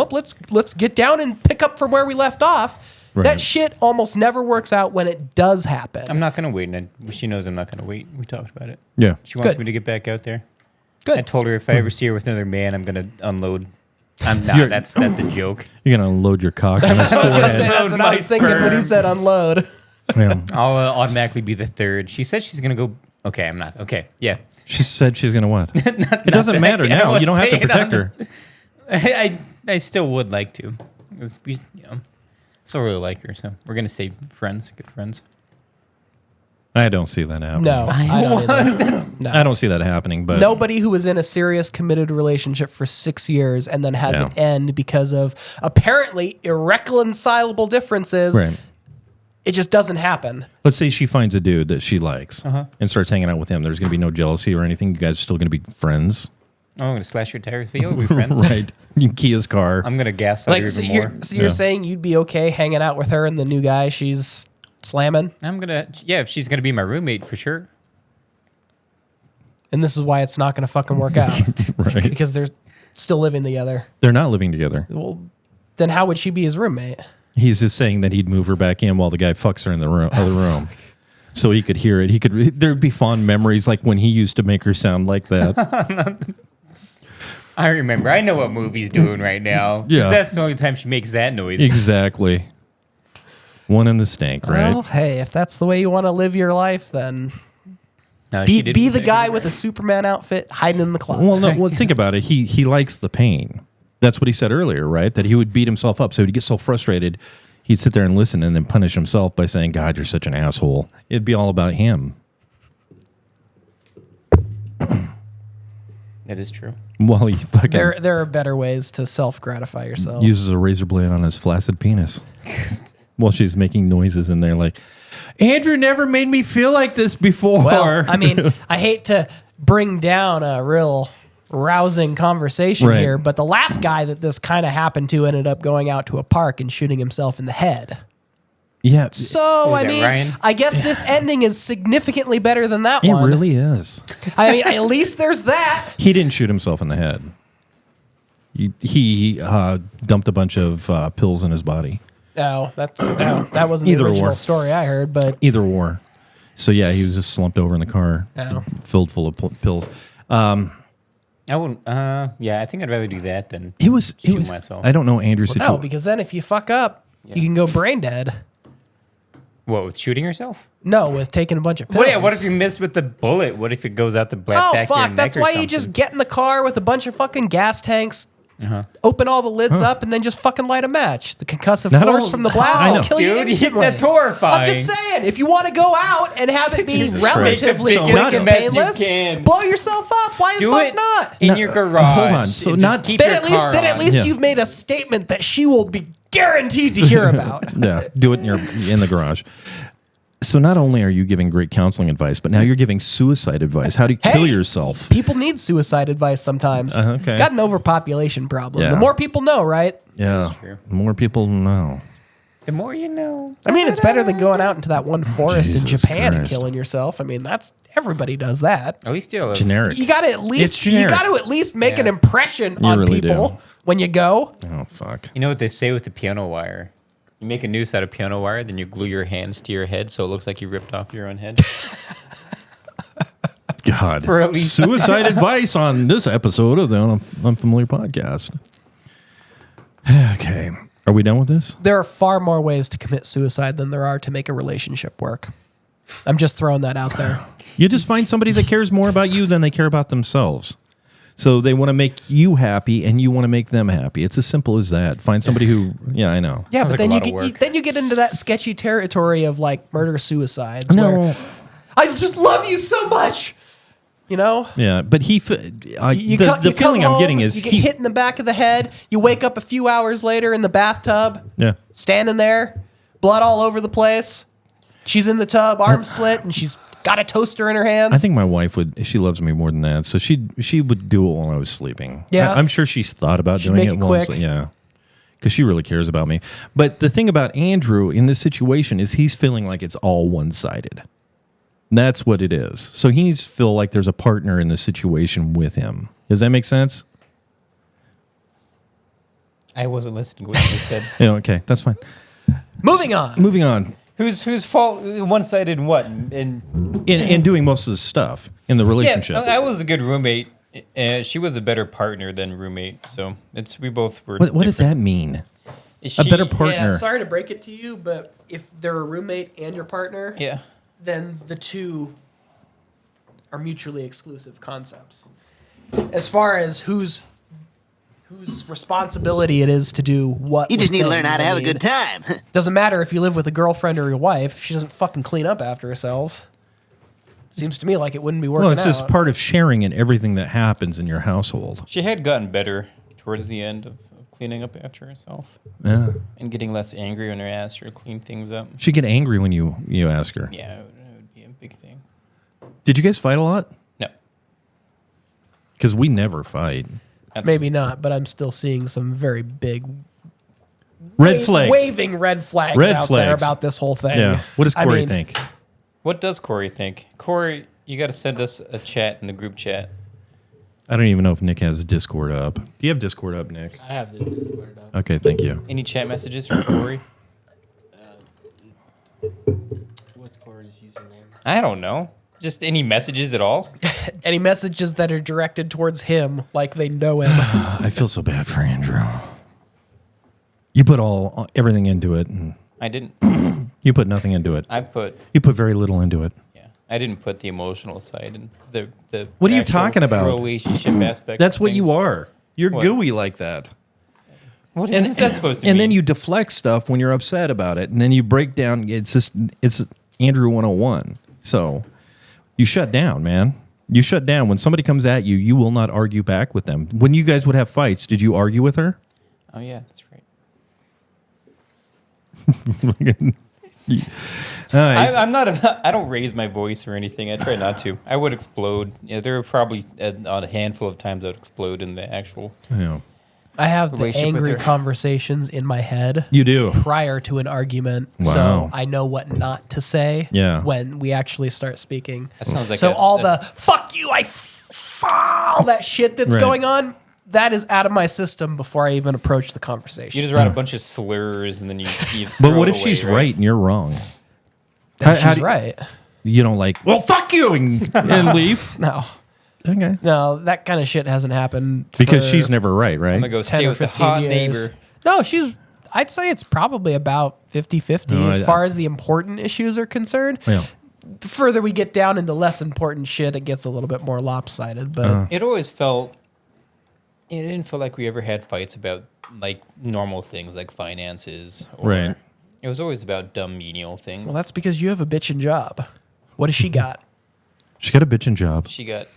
let's get down and pick up from where we left off. Right. That shit almost never works out when it does happen. I'm not going to wait, and she knows I'm not going to wait. We talked about it. yeah. She wants Good. me to get back out there. Good. I told her if I ever see her with another man, I'm going to unload. I'm not. You're- That's a joke. You're gonna unload your cock on his I was gonna forehead. say that's what I was thinking when he said unload. Yeah. I'll automatically be the third. She said she's gonna go. Okay, I'm not. Okay, yeah. She said she's going to what? It doesn't matter now. You don't have to protect her. I still would like to. Still really like her, so we're gonna stay friends, good friends. I don't see that happening. No, I don't either. No. I don't see that happening, but Nobody who was in a serious committed relationship for 6 years and then has Yeah. it end because of apparently irreconcilable differences. right. It just doesn't happen. Let's say she finds a dude that she likes and starts hanging out with him. There's going to be no jealousy or anything. You guys are still going to be friends. Oh, I'm gonna slash your tires, but you'll be friends. Right. You can key his car. I'm gonna gaslight her even more. You're saying you'd be okay hanging out with her and the new guy she's slamming? I'm gonna, if she's gonna be my roommate for sure. And this is why it's not going to fucking work out. Right. Because they're still living together. They're not living together. Well, then how would she be his roommate? He's just saying that he'd move her back in while the guy fucks her in the room, other room. So he could hear it. There'd be fond memories like when he used to make her sound like that. I remember. I know what movie's doing right now. 'Cause Yeah. that's the only time she makes that noise. Exactly. One in the stank, right? Well, hey, if that's the way you want to live your life, then No, she be didn't the make guy it. with a Superman outfit hiding in the closet. Well, no. Well, think about it. He likes the pain. That's what he said earlier, right? That he would beat himself up. So he'd get so frustrated, he'd sit there and listen and then punish himself by saying, "God, you're such an asshole." It'd be all about him. That is true. While he fucking There are better ways to self-gratify yourself. uses a razor blade on his flaccid penis while she's making noises in there like, Andrew never made me feel like this before. Well, I mean, I hate to bring down a real rousing conversation Right. here, but the last guy that this kind of happened to ended up going out to a park and shooting himself in the head. Yeah, So, Was I that mean, Ryan? I guess this ending is significantly better than that it one. really is. I mean, at least there's that. He didn't shoot himself in the head. He dumped a bunch of pills in his body. No, that wasn't Either the original or. story I heard, but Either or. So yeah, he was just slumped over in the car, Oh. filled full of pills. I wouldn't. Yeah, I think I'd rather do that than It was. shoot myself. I don't know Andrew's no, situation. because then if you fuck up, you can go brain dead. What, with shooting yourself? No, with taking a bunch of pills. What, yeah, what if you miss with the bullet? What if it goes out the back Oh, of your fuck. neck That's or why something? you just get in the car with a bunch of fucking gas tanks, open all the lids up, and then just fucking light a match. The concussive Not force all- from the blast I will know. kill you Dude, instantly. that's horrifying. I'm just saying, if you want to go out and have it be Jesus relatively Christ. quick Not and the best you painless, can. blow yourself up. Why the Do fuck it not? in your garage. Hold on, so Just not- keep Then your at least, car on. Yeah. you've made a statement that she will be guaranteed to hear about. Yeah, do it in the garage. So not only are you giving great counseling advice, but now you're giving suicide advice. How do you kill Hey, yourself? People need suicide advice sometimes. Okay. Got an overpopulation problem. Yeah. The more people know, right? Yeah, true. more people know. The more you know. I mean, it's better than going out into that one forest in Jesus Japan and Christ. killing yourself. I mean, that's everybody does that. At least you'll have Generic. You got to at least It's generic. make an Yeah. impression You on really people do. when you go. Oh fuck. You know what they say with the piano wire? You make a noose out of piano wire, then you glue your hands to your head so it looks like you ripped off your own head. God. For at least- Suicide advice on this episode of the Unfamiliar Podcast. Okay. Are we done with this? There are far more ways to commit suicide than there are to make a relationship work. I'm just throwing that out there. You just find somebody that cares more about you than they care about themselves. So they want to make you happy and you want to make them happy. It's as simple as that. Find somebody who, yeah, I know. Yeah, Sounds but like a then lot of work. then you get into that sketchy territory of like murder suicides. No. Where I just love you so much. You know, Yeah, but you the come feeling I'm home, getting is you get hit in the back of the head. You wake up a few hours later in the bathtub, yeah. standing there, blood all over the place. She's in the tub, arms slit, and she's got a toaster in her hands. I think my wife would. She loves me more than that, so she would do it while I was sleeping. Yeah. I'm sure she's thought about She'd doing make it. it while I'm quick. yeah, because she really cares about me. But the thing about Andrew in this situation is he's feeling like it's all one sided. That's what it is. So he needs to feel like there's a partner in the situation with him. Does that make sense? I wasn't listening to what you said. Yeah. Okay, that's fine. Moving on. Moving on. Whose fault? One-sided in what? In In doing most of the stuff in the relationship. Yeah, I was a good roommate. She was a better partner than roommate. So we both were. What does that different. mean? Is A she, better partner. Yeah, sorry to break it to you, but if they're a roommate and your partner, Yeah. then the two are mutually exclusive concepts. As far as whose responsibility it is to do what. You just need to with learn how to things, have a good time. Doesn't matter if you live with a girlfriend or your wife. If she doesn't fucking clean up after herself. Seems to me like it wouldn't be working Well, it's out. just part of sharing in everything that happens in your household. She had gotten better towards the end of cleaning up after herself Yeah. and getting less angry when I asked her to clean things up. She get angry when you ask her. Yeah, it would be a big thing. Did you guys fight a lot? No. Because we never fight. That's, Maybe not, but I'm still seeing some very big Red flags. waving red flags Red out there flags. about this whole thing. Yeah. What does I Corey mean, think? What does Corey think? Corey, you got to send us a chat in the group chat. I don't even know if Nick has Discord up. Do you have Discord up, Nick? I have the Discord up. Okay, thank you. Any chat messages from Corey? What's Corey's username? I don't know. Just any messages at all? Any messages that are directed towards him, like they know him. I feel so bad for Andrew. You put everything into it, and I didn't. you put nothing into it. You put very little into it. Yeah, I didn't put the emotional side and the. What are you actual talking about? Relationship aspect. That's of what you things. are. You're What? gooey like that. What is that supposed to And mean? then you deflect stuff when you're upset about it, and then you break down. It's Andrew 101. So you shut down, man. You shut down. When somebody comes at you, you will not argue back with them. When you guys would have fights, did you argue with her? Oh yeah, that's right. I'm not. I don't raise my voice or anything. I try not to. I would explode. Yeah, there are probably a handful of times I would explode in the actual. Yeah. I have the Relationship with angry her. conversations in my head You do. prior to an argument, Wow. so I know what not to say Yeah. when we actually start speaking. That sounds like So all the "fuck you," all that shit that's Right. going on, that is out of my system before I even approach the conversation. you just write a bunch of slurs and then you But throw what it if away, she's right and you're wrong? Then how she's do you- right. You don't like, well, fuck you, and leave? No, Okay. no, that kind of shit hasn't happened Because for she's never right, I'm right? gonna go 10 stay or with the 15 hot years. neighbor. No, I'd say it's probably about 50-50 No, as I- far as the important issues are concerned. Yeah. The further we get down into less important shit, it gets a little bit more lopsided. But It always felt. It didn't feel like we ever had fights about like normal things like finances. Or, Right. It was always about dumb menial things. well, that's because you have a bitchin' job. What has she got? She got a bitchin' job. She got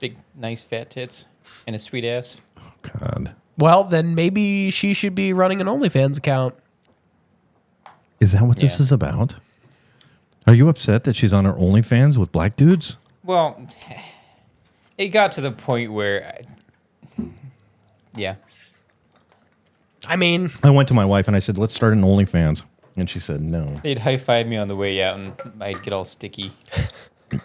big, nice fat tits and a sweet ass. God. Well, then maybe she should be running an OnlyFans account. Is that what this Yeah. is about? Are you upset that she's on her OnlyFans with black dudes? Well, it got to the point where, yeah, I mean, I went to my wife and I said, let's start an OnlyFans. And she said, no. they'd high five me on the way out, and I'd get all sticky.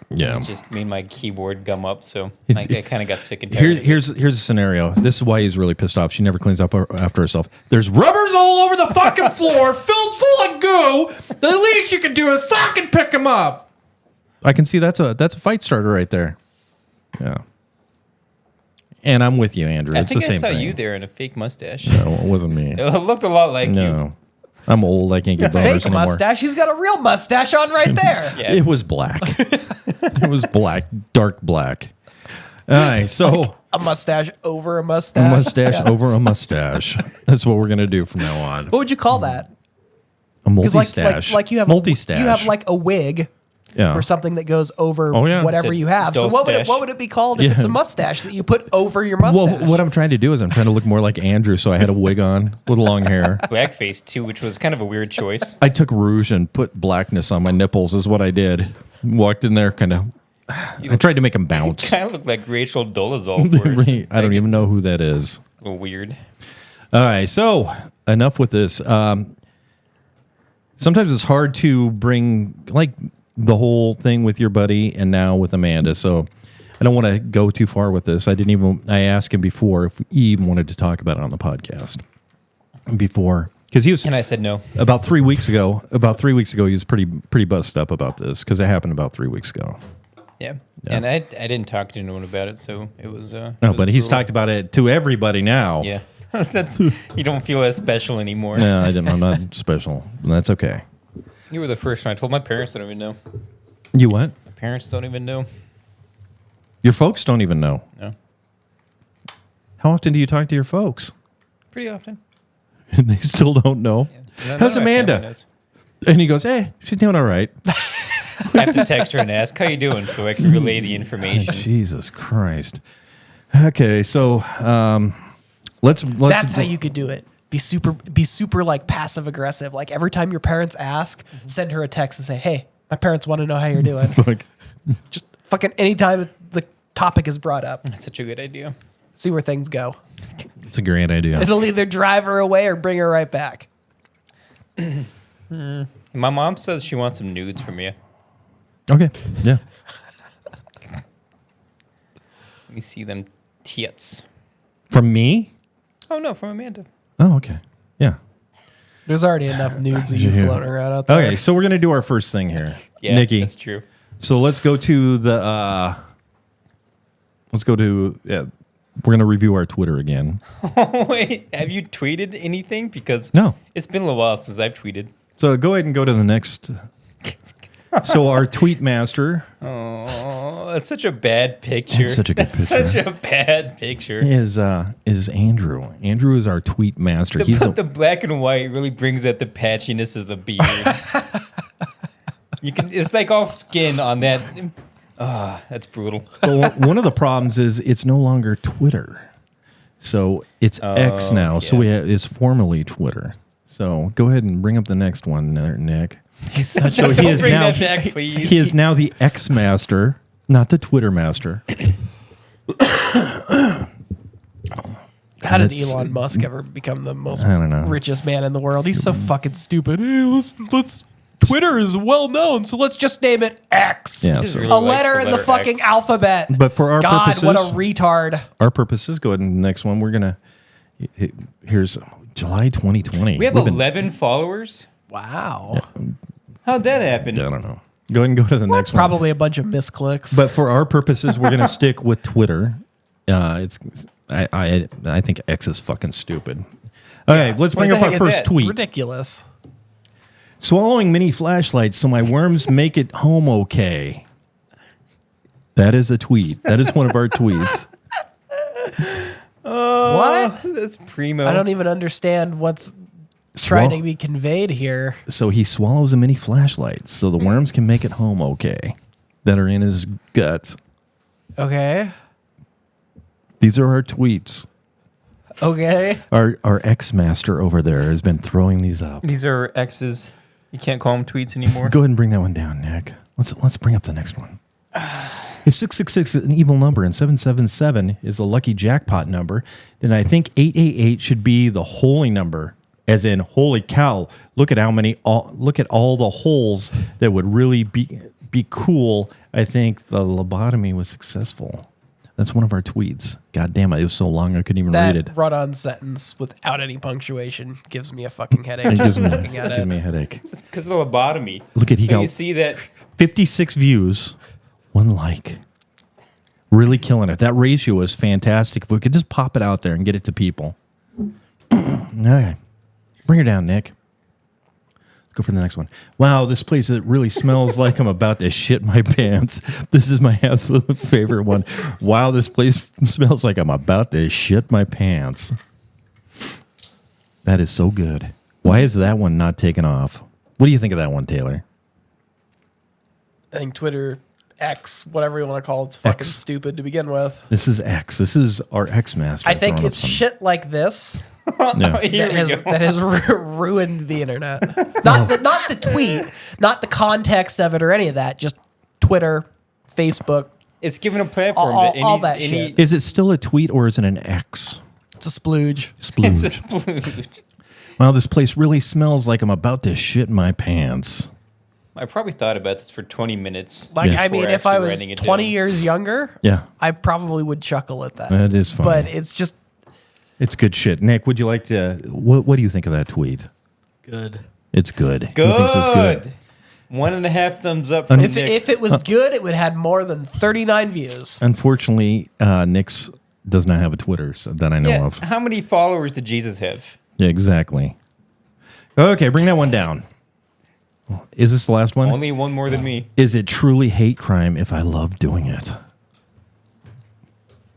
Yeah. It just made my keyboard gum up, so I kind of got sick and tired. Here, of it. here's a scenario. This is why he's really pissed off. She never cleans up after herself. There's rubbers all over the fucking floor, filled full of goo. The least you can do is fucking pick them up. I can see that's a fight starter right there. Yeah. And I'm with you, Andrew. I It's think the I same saw thing. you there in a fake mustache. No, it wasn't me. It looked a lot like you. No. I'm old. I can't get boners fake anymore. mustache. He's got a real mustache on right there. Yeah. It was black. It was black, dark black. All right, so A mustache over a a mustache. mustache Yeah. over a mustache. That's what we're gonna do from now on. What would you call that? A 'Cause multi-stash. like you have multi-stash. You have like a wig yeah. or something that goes over Oh, yeah. whatever It's a you have. So dull stash. what would it be called if Yeah. it's a mustache that you put over your Well, mustache? what I'm trying to do is I'm trying to look more like Andrew, so I had a wig on with long hair. Blackface too, which was kind of a weird choice. I took rouge and put blackness on my nipples. Is what I did. Walked in there, kind of. I tried to make them bounce. Kind of looked like Rachel Dolezal. For a I don't even know who second. that is. A little weird. All right, so enough with this. Sometimes it's hard to bring like the whole thing with your buddy and now with Amanda. So I don't want to go too far with this. I asked him before if he even wanted to talk about it on the podcast before, because he was And I said no. about 3 weeks ago. About 3 weeks ago, he was pretty busted up about this because it happened about 3 weeks ago. Yeah. And I didn't talk to anyone about it, so it was. No, but he's talked about it to everybody now. Yeah. That's you don't feel as special anymore. No, I didn't. I'm not special. That's okay. You were the first one. I told my parents don't even know. You what? My parents don't even know. Your folks don't even know. No. How often do you talk to your folks? Pretty often. And they still don't know. None How's of my family Amanda? knows. And he goes, hey, she's doing all right. I have to text her and ask, how you doing? So I can relay the information. Jesus Christ. Okay, so let's That's how you could do it. Be super like passive aggressive. Like every time your parents ask, send her a text and say, "Hey, my parents want to know how you're doing." like, Just fucking anytime the topic is brought up, That's such a good idea. see where things go. it's a great idea. It'll either drive her away or bring her right back. My mom says she wants some nudes from you. Okay, yeah. Let me see them tits. From me? Oh, no, from Amanda. Oh, okay. Yeah. There's already enough nudes of you Yeah. floating around out there. Okay, so we're going to do our first thing here. Yeah, Nikki. that's true. So let's go to the we're going to review our Twitter again. Oh, wait. Have you tweeted anything? Because No. it's been a little while since I've tweeted. So go ahead and go to the next. So our tweet master Oh, that's such a bad picture. That's such a good That's picture. such a bad picture. is Andrew. Andrew is our tweet master. He's The black and white really brings out the patchiness of the beard. It's like all skin on that. That's brutal. so one of the problems is it's no longer Twitter. So it's X now. So yeah. it's formerly Twitter. So go ahead and bring up the next one there, Nick. He's such So he Don't is bring now that back, please. he is now the X master, not the Twitter master. How did It's- Elon Musk ever become the most I don't know. richest man in the world? He's so fucking stupid. Hey, let's Twitter is well known, so let's just name it X. Yeah, Just so- really A likes letter the in the letter fucking X. alphabet. But for our God, purposes, what a retard. our purposes, go ahead and the next one. We're gonna here's July 2020. We have We've been- 11 followers? Wow. How'd that happen? I don't know. Go ahead and go to the next one. Probably a bunch of misclicks. But for our purposes, we're gonna stick with Twitter. I think X is fucking stupid. All right, let's bring What up the our heck is first that? tweet. Ridiculous. Swallowing mini flashlights so my worms make it home okay. That is a tweet. That is one of our tweets. What? That's primo. I don't even understand what's trying to be conveyed here. So he swallows a mini flashlight so the worms can make it home okay that are in his gut. Okay. These are our tweets. Okay. Our ex-master over there has been throwing these up. These are X's. You can't call them tweets anymore. Go ahead and bring that one down, Nick. Let's bring up the next one. If 666 is an evil number and 777 is a lucky jackpot number, then I think 888 should be the holy number. As in, holy cow! Look at all the holes that would really be cool. I think the lobotomy was successful. That's one of our tweets. God damn it! It was so long I couldn't even read it. That run-on sentence without any punctuation gives me a fucking headache. It gives Just me, looking at gives me a it. headache. It's because of the lobotomy. Look at he But got you see that 56 views, 1 like. Really killing it. That ratio is fantastic. If we could just pop it out there and get it to people. Okay. Bring her down, Nick. Let's go for the next one. Wow, this place, it really smells like I'm about to shit my pants. This is my absolute favorite one. Wow, this place smells like I'm about to shit my pants. That is so good. Why is that one not taken off? What do you think of that one, Taylor? I think Twitter, X, whatever you want to call it, it's fucking X. stupid to begin with. This is X. This is our X master. I think throwing it's up some- shit like this Yeah. Here that we has go. that has ruined the internet. Not the tweet, not the context of it or any of that. Just Twitter, Facebook. It's given a platform All- to any, all that any shit. Is it still a tweet or is it an X? It's a splooge. It's a Splooge. splooge. Wow, this place really smells like I'm about to shit my pants. I probably thought about this for 20 minutes. Like, Yeah. I mean, before if I actually was writing it 20 down. years younger, Yeah, I probably would chuckle at that. that is funny. But it's just, It's good shit. Nick, would you like to? What do you think of that tweet? Good. It's good. He Good. thinks it's good. 1.5 thumbs up from if Nick. it was good, it would have had more than 39 views. Unfortunately, Nick's does not have a Twitter that I know of. How many followers did Jesus have? Yeah, exactly. Okay, bring that one down. Is this the last one? Only one more than me. Is it truly hate crime if I love doing it?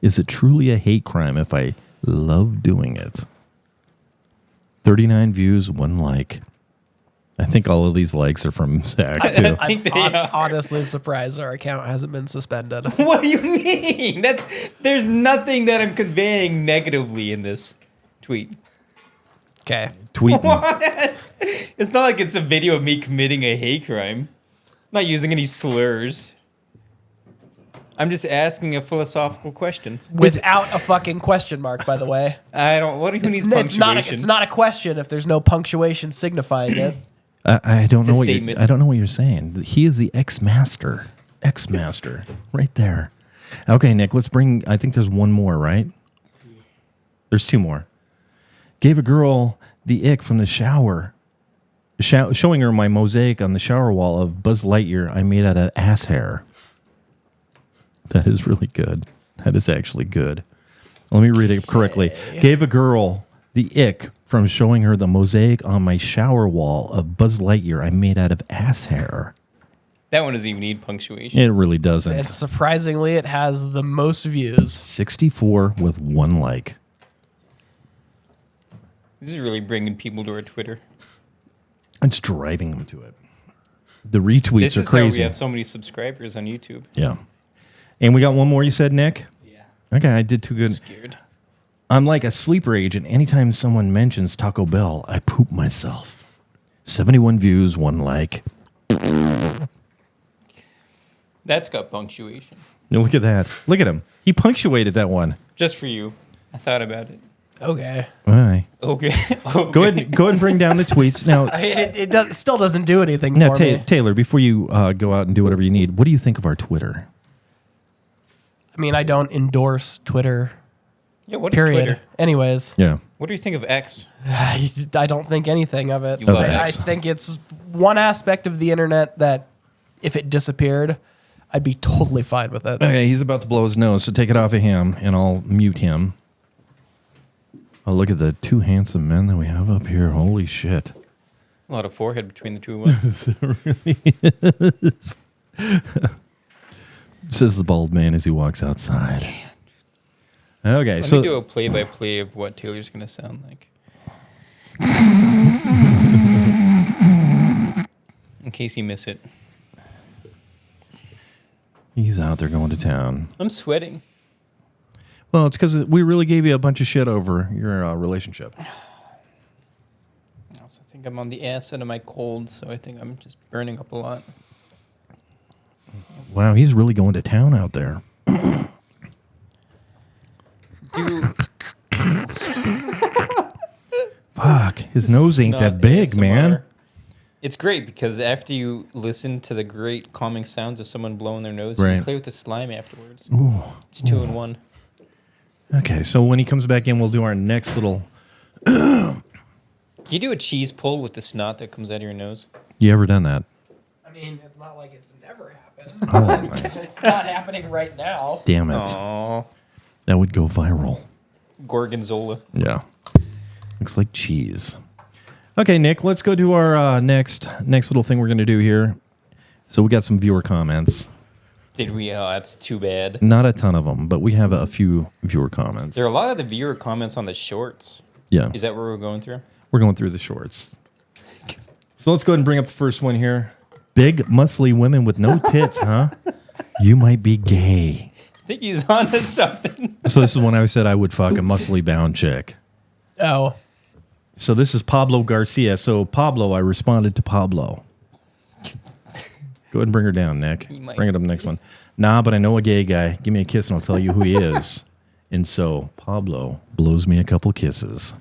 Is it truly a hate crime if I love doing it? 39 views, 1 like. I think all of these likes are from Zach, too. I think they are. Honestly surprised our account hasn't been suspended. What do you mean? There's nothing that I'm conveying negatively in this tweet. Okay. Tweeting. What? It's not like it's a video of me committing a hate crime. I'm not using any slurs. I'm just asking a philosophical question. Without a fucking question mark, by the way. I don't. Who needs punctuation? It's not a question if there's no punctuation signifying it. I don't know what statement. I don't know what you're saying. He is the ex-master. Ex-master. Right there. Okay, Nick, let's bring... I think there's one more, right? There's 2 more. Gave a girl the ick from the shower. Showing her my mosaic on the shower wall of Buzz Lightyear I made out of ass hair. That is really good. That is actually good. Let me read it correctly. Gave a girl the ick from showing her the mosaic on my shower wall of Buzz Lightyear I made out of ass hair. That one doesn't even need punctuation. It really doesn't. And surprisingly, it has the most views. 64 with 1 like. This is really bringing people to our Twitter. It's driving them to it. The retweets This are is how crazy. we have so many subscribers on YouTube. Yeah. And we got one more, you said, Nick? Yeah. Okay, I did too good. I'm scared. I'm like a sleeper agent. Anytime someone mentions Taco Bell, I poop myself. 71 views, 1 like. That's got punctuation. Now look at that. Look at him. He punctuated that one. Just for you. I thought about it. Okay. All right. Okay. Go ahead and bring down the tweets. Now, It still doesn't do anything now for me. Taylor, before you go out and do whatever you need, what do you think of our Twitter? I mean, I don't endorse Twitter, Yeah, what is period. Twitter? Anyways, Yeah. What do you think of X? I don't think anything of it. You love I X. think it's one aspect of the internet that if it disappeared, I'd be totally fine with it. Okay, he's about to blow his nose, so take it off of him, and I'll mute him. Oh, look at the 2 handsome men that we have up here. Holy shit. A lot of forehead between the two of us. Says the bald man as he walks outside. Okay, Let so me do a play-by-play of what Taylor's going to sound like. In case you miss it. he's out there going to town. I'm sweating. Well, it's because we really gave you a bunch of shit over your relationship. I also think I'm on the acid of my cold, so I think I'm just burning up a lot. Wow, he's really going to town out there. Dude, Fuck, his nose ain't that big, man. It's great because after you listen to the great calming sounds of someone blowing their nose, you Right. can play with the slime afterwards. Ooh. It's 2 in 1. Okay, so when he comes back in, we'll do our next little... Can you do a cheese pull with the snot that comes out of your nose? You ever done that? I mean, it's not like it's never happened. Oh, my. It's not happening right now. Damn it. Aww. That would go viral. Gorgonzola. Yeah. Looks like cheese. Okay, Nick, let's go to our next little thing we're going to do here. So we got some viewer comments. Did we? Oh, that's too bad. Not a ton of them, but we have a few viewer comments. There are a lot of the viewer comments on the shorts. Yeah. Is that where we're going through? We're going through the shorts. So let's go ahead and bring up the first one here. Big, muscly women with no tits, huh? You might be gay. I think he's on to something. So this is when I said I would fuck a muscly bound chick. Oh, So this is Pablo Garcia. So Pablo, I responded to Pablo. Go ahead and bring her down, Nick. might- Bring it up next one. Nah, but I know a gay guy. Give me a kiss and I'll tell you who he is. And so Pablo blows me a couple kisses.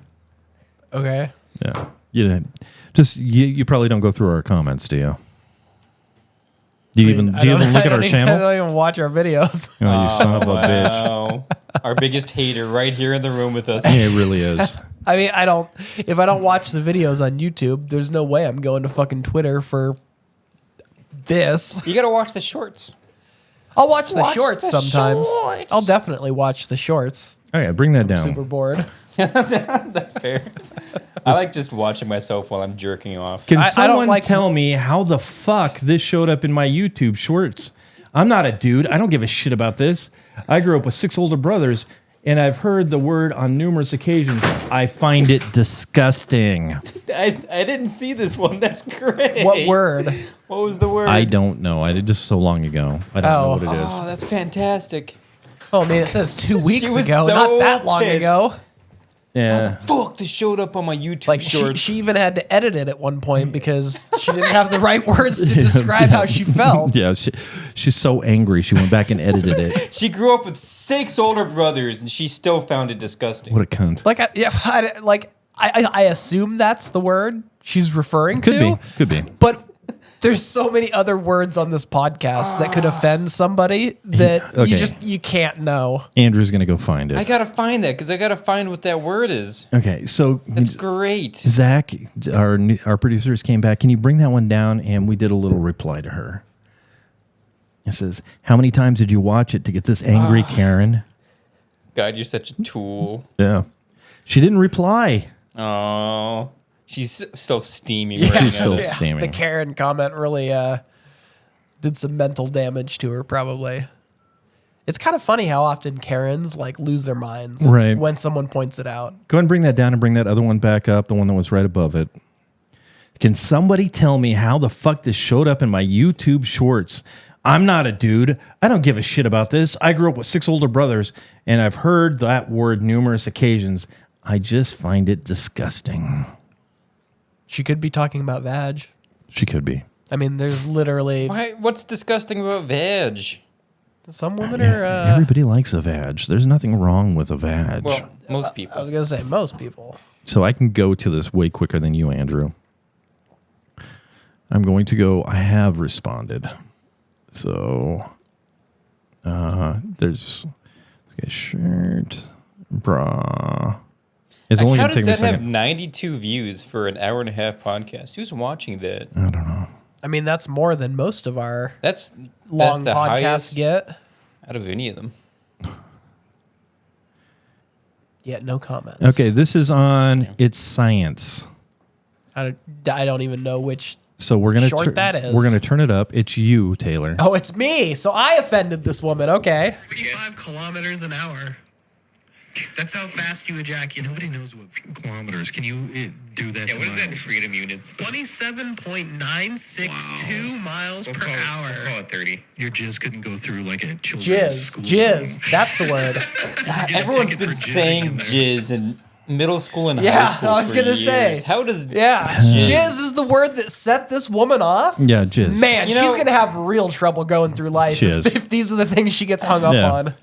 okay. Yeah. You probably don't go through our comments, do you? Do you even look at our I channel? don't even watch our videos. Oh, you son of a bitch. Wow. Our biggest hater right here in the room with us. Yeah, it really is. I mean, if I don't watch the videos on YouTube, there's no way I'm going to fucking Twitter for this. You got to watch the shorts. I'll watch the Watch shorts the sometimes. shorts. I'll definitely watch the shorts. Oh yeah, bring that down. Super bored. That's fair. I like just watching myself while I'm jerking off. Can I don't someone like- tell me how the fuck this showed up in my YouTube shorts? I'm not a dude. I don't give a shit about this. I grew up with 6 older brothers, and I've heard the word on numerous occasions. I find it disgusting. I didn't see this one. That's great. What word? What was the word? I don't know. I did just so long ago. I don't know Oh. what it is. Oh, that's fantastic. Oh man, it says 2 weeks was ago, so not that long pissed. ago. Yeah. Fuck, this showed up on my YouTube Like shorts. she even had to edit it at one point because she didn't have the right words to describe how she felt. Yeah, she's so angry. She went back and edited it. She grew up with 6 older brothers, and she still found it disgusting. What a cunt. Like, I assume that's the word she's referring Could to. be. Could be. But there's so many other words on this podcast that could offend somebody that Okay. you can't know. Andrew's going to go find it. I gotta find that because I gotta find what that word is. Okay, so That's great. Zach, our producers came back. Can you bring that one down? And we did a little reply to her. It says, "How many times did you watch it to get this angry, Karen?" God, you're such a tool. Yeah, she didn't reply. Oh, she's still steaming Yeah. right She's now. still steaming. The Karen comment really did some mental damage to her, probably. It's kind of funny how often Karens like lose their minds Right. when someone points it out. Go ahead and bring that down and bring that other one back up, the one that was right above it. Can somebody tell me how the fuck this showed up in my YouTube shorts? I'm not a dude. I don't give a shit about this. I grew up with 6 older brothers, and I've heard that word numerous occasions. I just find it disgusting. She could be talking about vag. She could be. I mean, there's literally Why? What's disgusting about veg? some women are. Everybody likes a vag. There's nothing wrong with a vag. Well, most I people. was gonna say most people. So I can go to this way quicker than you, Andrew. I'm going to go. I have responded. So there's let's get shirt, bra. It's Like, only how going to does take me a that have second. 92 views for an hour and a half podcast? Who's watching that? I don't know. I mean, that's more than most of our That's long the podcasts highest get. out of any of them. Yet no comments. Okay, this is on It's Science. I don't even know which. So we're gonna Short that is. We're gonna turn it up. It's you, Taylor. Oh, it's me. So I offended this woman. Okay. 35 kilometers an hour. That's how fast you ejaculate. Nobody knows what kilometers. Can you do that? Yeah, to what is that in miles? freedom units? 27.962 miles per hour. We'll call it 30. Your jizz couldn't go through like a children's Jizz. school. Jizz. That's the word. Everyone's ticket been for jizzing saying in there. jizz in middle school and Yeah, high school. I was for gonna years. say. How does Yeah. Jizz is the word that set this woman off. Yeah, jizz. Man, You she's know- going to have real trouble going through life Jizz. if these are the things she gets hung up Yeah. on.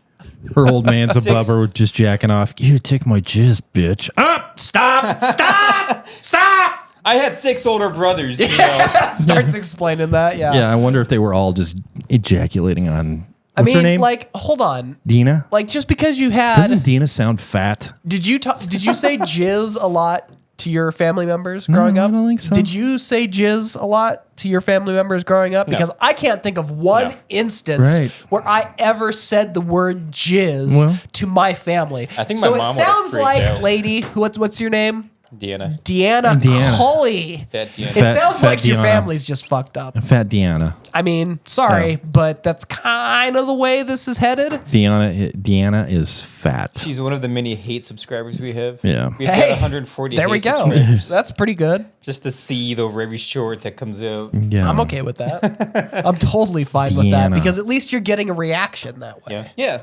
Her old man's Six- above her just jacking off. You take my jizz, bitch. Up! Stop! Stop! Stop! I had 6 older brothers. You know. Starts explaining that. Yeah. Yeah, I wonder if they were all just ejaculating on. I What's her mean, name? like, hold on. Dina. Like, just because you Doesn't had, Dina sound fat? did you say jizz a lot to your family members growing I up? don't think so. Did you say jizz a lot to your family members growing up? No. Because I can't think of one No. instance Right. where I ever said the word jizz Well. to my family. I think so my it mom would've sounds freaked like, out. lady, what's your name? Deanna. Deanna Deanna. Cully. Fat Deanna. It Fat- sounds Fat like your Deanna. family's just fucked up. Fat Deanna. I mean, sorry, Yeah. but that's kind of the way this is headed. Deanna is fat. She's one of the many hate subscribers we have. Yeah. We've Hey, got 140 there we hate go. subscribers. That's pretty good. Just to seethe over every short that comes out. Yeah. I'm okay with that. I'm totally fine with that Deanna. because at least you're getting a reaction that way. Yeah.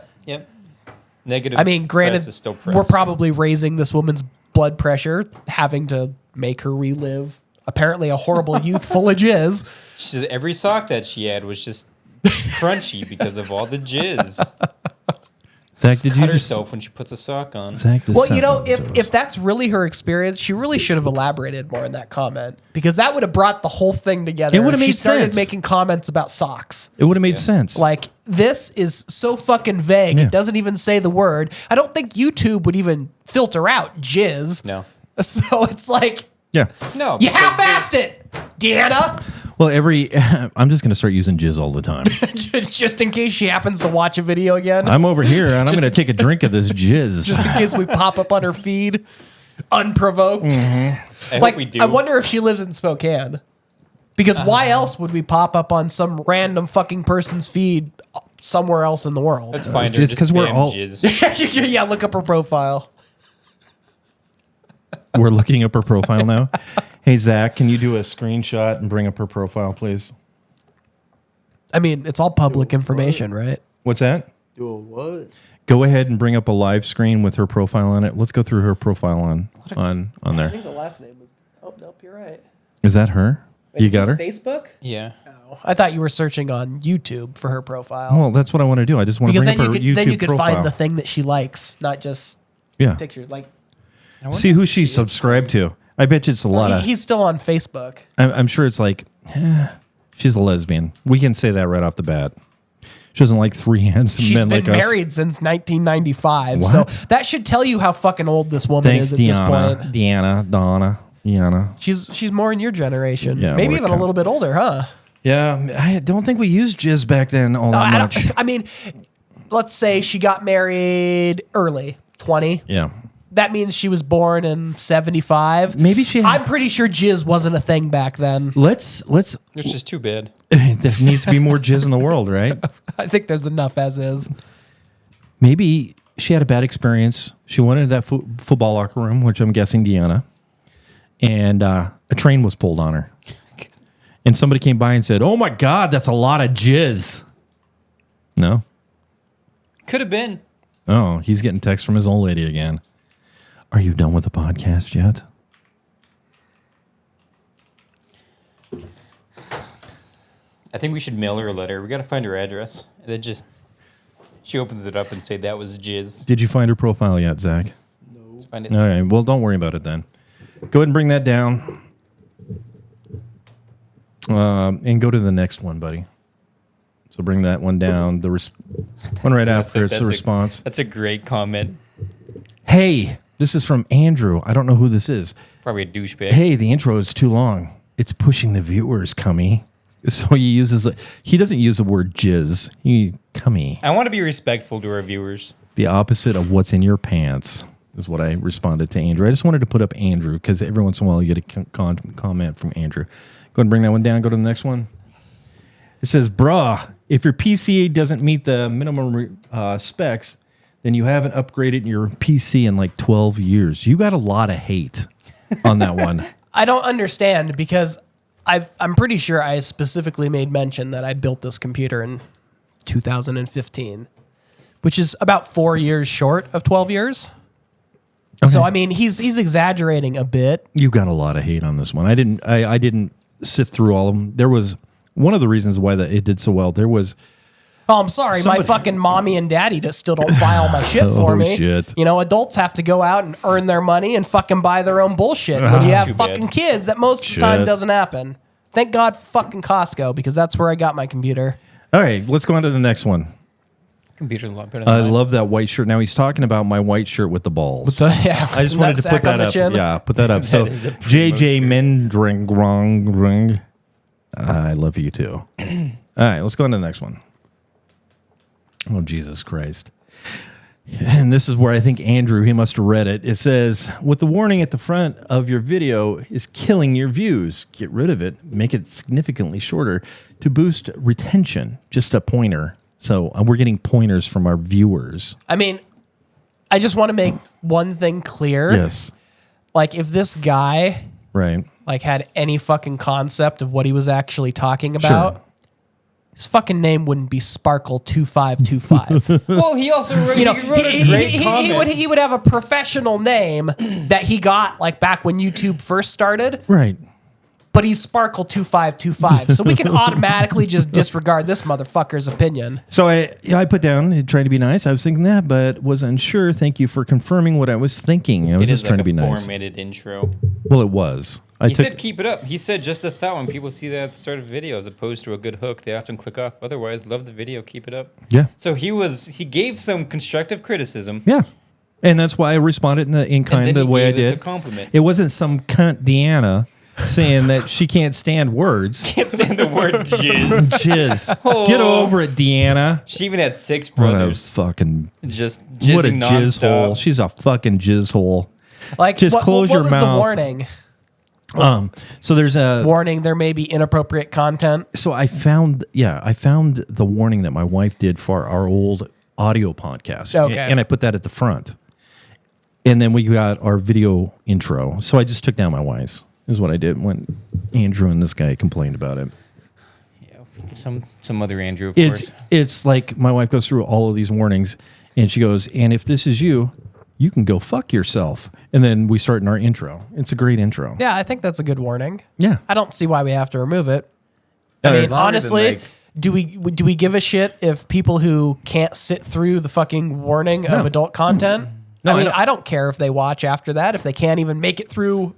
Negative. I mean, granted, press is still press. we're probably raising this woman's blood pressure, having to make her relive apparently a horrible youth full of jizz. She said every sock that she had was just crunchy because of all the jizz. Zach, did you Cut just herself when she puts a sock on. Zach just Well, sent you know, one to if us. that's really her experience, she really should have elaborated more in that comment because that would have brought the whole thing together. It would have if she made started sense. making comments about socks. It would have made sense. Like, this is so fucking vague. Yeah. It doesn't even say the word. I don't think YouTube would even filter out jizz. No. So it's like, yeah. No. you because half-assed it, Deanna. Well, I'm just going to start using jizz all the time. Just in case she happens to watch a video again. I'm over here and I'm going to take a drink of this jizz. Just in case we pop up on her feed unprovoked. Mm-hmm. I hope we do. I wonder if she lives in Spokane. Because why else would we pop up on some random fucking person's feed somewhere else in the world? Let's find her. Just Just 'cause we're spam all- jizz. Yeah, look up her profile. We're looking up her profile now. Hey, Zach, can you do a screenshot and bring up her profile, please? I mean, it's all public information, right? What's that? Do a what? Go ahead and bring up a live screen with her profile on it. Let's go through her profile on there. the last name was. Oh, nope, you're right. Is that her? You got her? Facebook? Yeah. I thought you were searching on YouTube for her profile. Well, that's what I want to do. I just want to because bring then up you her could YouTube then you could profile. find the thing that she likes, not just Yeah. pictures. Like See who she's subscribed to. I bet you it's a lot of. he's still on Facebook. I'm sure it's like, she's a lesbian. We can say that right off the bat. She doesn't like three handsome She's men been like us. married since 1995. What? So that should tell you how fucking old this woman Thanks, is at this Deanna. point. Deanna. She's more in your generation. Yeah, Maybe we're even a kind- little bit older, huh? Yeah, I don't think we used jizz back then all that I, much. I mean, let's say she got married early, 20. Yeah. That means she was born in 75. Maybe she had- I'm pretty sure jizz wasn't a thing back then. Let's. It's just too bad. There needs to be more jizz in the world, right? I think there's enough as is. Maybe she had a bad experience. She went into that football locker room, which I'm guessing Deanna, and a train was pulled on her. And somebody came by and said, "Oh my God, that's a lot of jizz." No? Could have been. Oh, he's getting texts from his old lady again. Are you done with the podcast yet? I think we should mail her a letter. We got to find her address. And then just she opens it up and say that was jizz. Did you find her profile yet, Zach? Let's find it. All right. Well, don't worry about it then. Go ahead and bring that down. And go to the next one, buddy. So bring that one down. The one right after it's the response. That's a great comment. Hey, this is from Andrew. I don't know who this is. Probably a douchebag. Hey, the intro is too long. It's pushing the viewers, cummy. So he uses. He doesn't use the word jizz. He cummy. I want to be respectful to our viewers. The opposite of what's in your pants is what I responded to Andrew. I just wanted to put up Andrew because every once in a while you get a comment from Andrew. Go ahead and bring that one down. Go to the next one. It says, "Bruh, if your PC doesn't meet the minimum specs, then you haven't upgraded your PC in like 12 years." You got a lot of hate on that one. I don't understand because I'm pretty sure I specifically made mention that I built this computer in 2015, which is about 4 years short of 12 years. So I mean, he's exaggerating a bit. You got a lot of hate on this one. I didn't sift through all of them. There was one of the reasons why it did so well. There was Oh, I'm sorry. My fucking mommy and daddy still don't buy all my shit for me. shit. You know, adults have to go out and earn their money and fucking buy their own bullshit. When you That's have too fucking bad. kids, that most of the time Shit. doesn't happen. Thank God fucking Costco, because that's where I got my computer. all right. Let's go on to the next one. Computer's a lot better than I mine. love that white shirt. Now he's talking about my white shirt with the balls. Yeah, I just wanted to put that up. Yeah, put that up. So is a primo JJ Mendring, I love you too. All right, let's go on to the next one. Oh, Jesus Christ. And this is where I think Andrew, he must have read it. It says, with the warning at the front of your video is killing your views. Get rid of it. Make it significantly shorter to boost retention. Just a pointer. So we're getting pointers from our viewers. I mean, I just want to make one thing clear. Yes. Like, if this guy Right. like had any fucking concept of what he was actually talking about, his fucking name wouldn't be Sparkle 2525. Well, he also wrote, You know, he wrote a great comment. he would have a professional name that he got like back when YouTube first started, Right. but he's Sparkle 2525. So we can automatically just disregard this motherfucker's opinion. So I put down, trying to be nice. I was thinking that, but was unsure. Thank you for confirming what I was thinking. I was It just is trying like to be a nice. formatted intro. Well, it was. He said keep it up. He said just a thought when people see that at the start of a video as opposed to a good hook, they often click off. Otherwise, love the video, keep it up. Yeah. So he gave some constructive criticism. Yeah. And that's why I responded in kind then of the he way I gave us did. a compliment. It wasn't some cunt Deanna saying that she can't stand words. Can't stand the word jizz. Jizz. Get over it, Deanna. She even had 6 What a brothers. fucking Just what a jizzing jizz hole. nonstop. She's a fucking jizz hole. Like, Just close your what was mouth. the warning? So there's a Warning: there may be inappropriate content. so I found the warning that my wife did for our old audio podcast. Okay. And I put that at the front. And then we got our video intro. So I just took down my wife's. Is what I did when Andrew and this guy complained about it. Yeah, some other Andrew, of It's course. it's like my wife goes through all of these warnings and she goes, and if this is you, you can go fuck yourself. And then we start in our intro. It's a great intro. Yeah, I think that's a good warning. Yeah. I don't see why we have to remove it. I It's mean, longer than, honestly, like- do we give a shit if people who can't sit through the fucking warning of adult content? No, I mean, I I don't care if they watch after that if they can't even make it through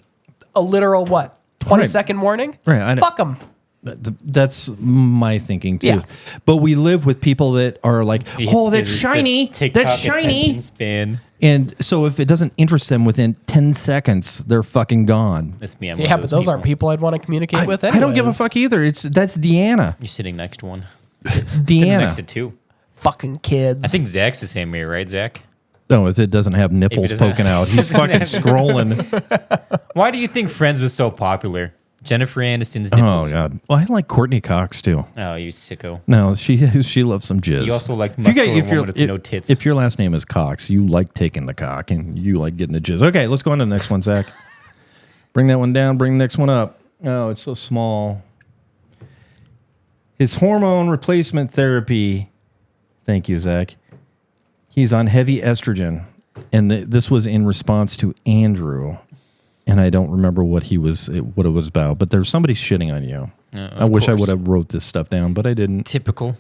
a literal 20-second warning. Right, I know. Fuck them. That's my thinking too. Yeah. But we live with people that are like, oh, that's There's the shiny. TikTok That's shiny. attention span. And so if it doesn't interest them within 10 seconds, they're fucking gone. That's me. I'm one Yeah, of but those aren't people I'd want to communicate with. I don't give a anyways. fuck either. That's Deanna. You're sitting next to one. Sitting next to Deanna. 2. Fucking kids. I think Zach's the same way, right, Zach? No, if it doesn't have nipples doesn't- poking out, he's fucking scrolling. Why do you think Friends was so popular? Jennifer Aniston's Oh nipples. god. Well, I like Courtney Cox too. Oh, you sicko. No, she loves some jizz. You also like If you muscular get- woman with no tits. If your last name is Cox, you like taking the cock and you like getting the jizz. Okay, let's go on to the next one, Zach. Bring that one down. Bring the next one up. Oh, it's so small. His hormone replacement therapy. Thank you, Zach. He's on heavy estrogen, and this was in response to Andrew. And I don't remember what it was about, but there's somebody shitting on you. I wish I course. would have wrote this stuff down, but I didn't. Typical.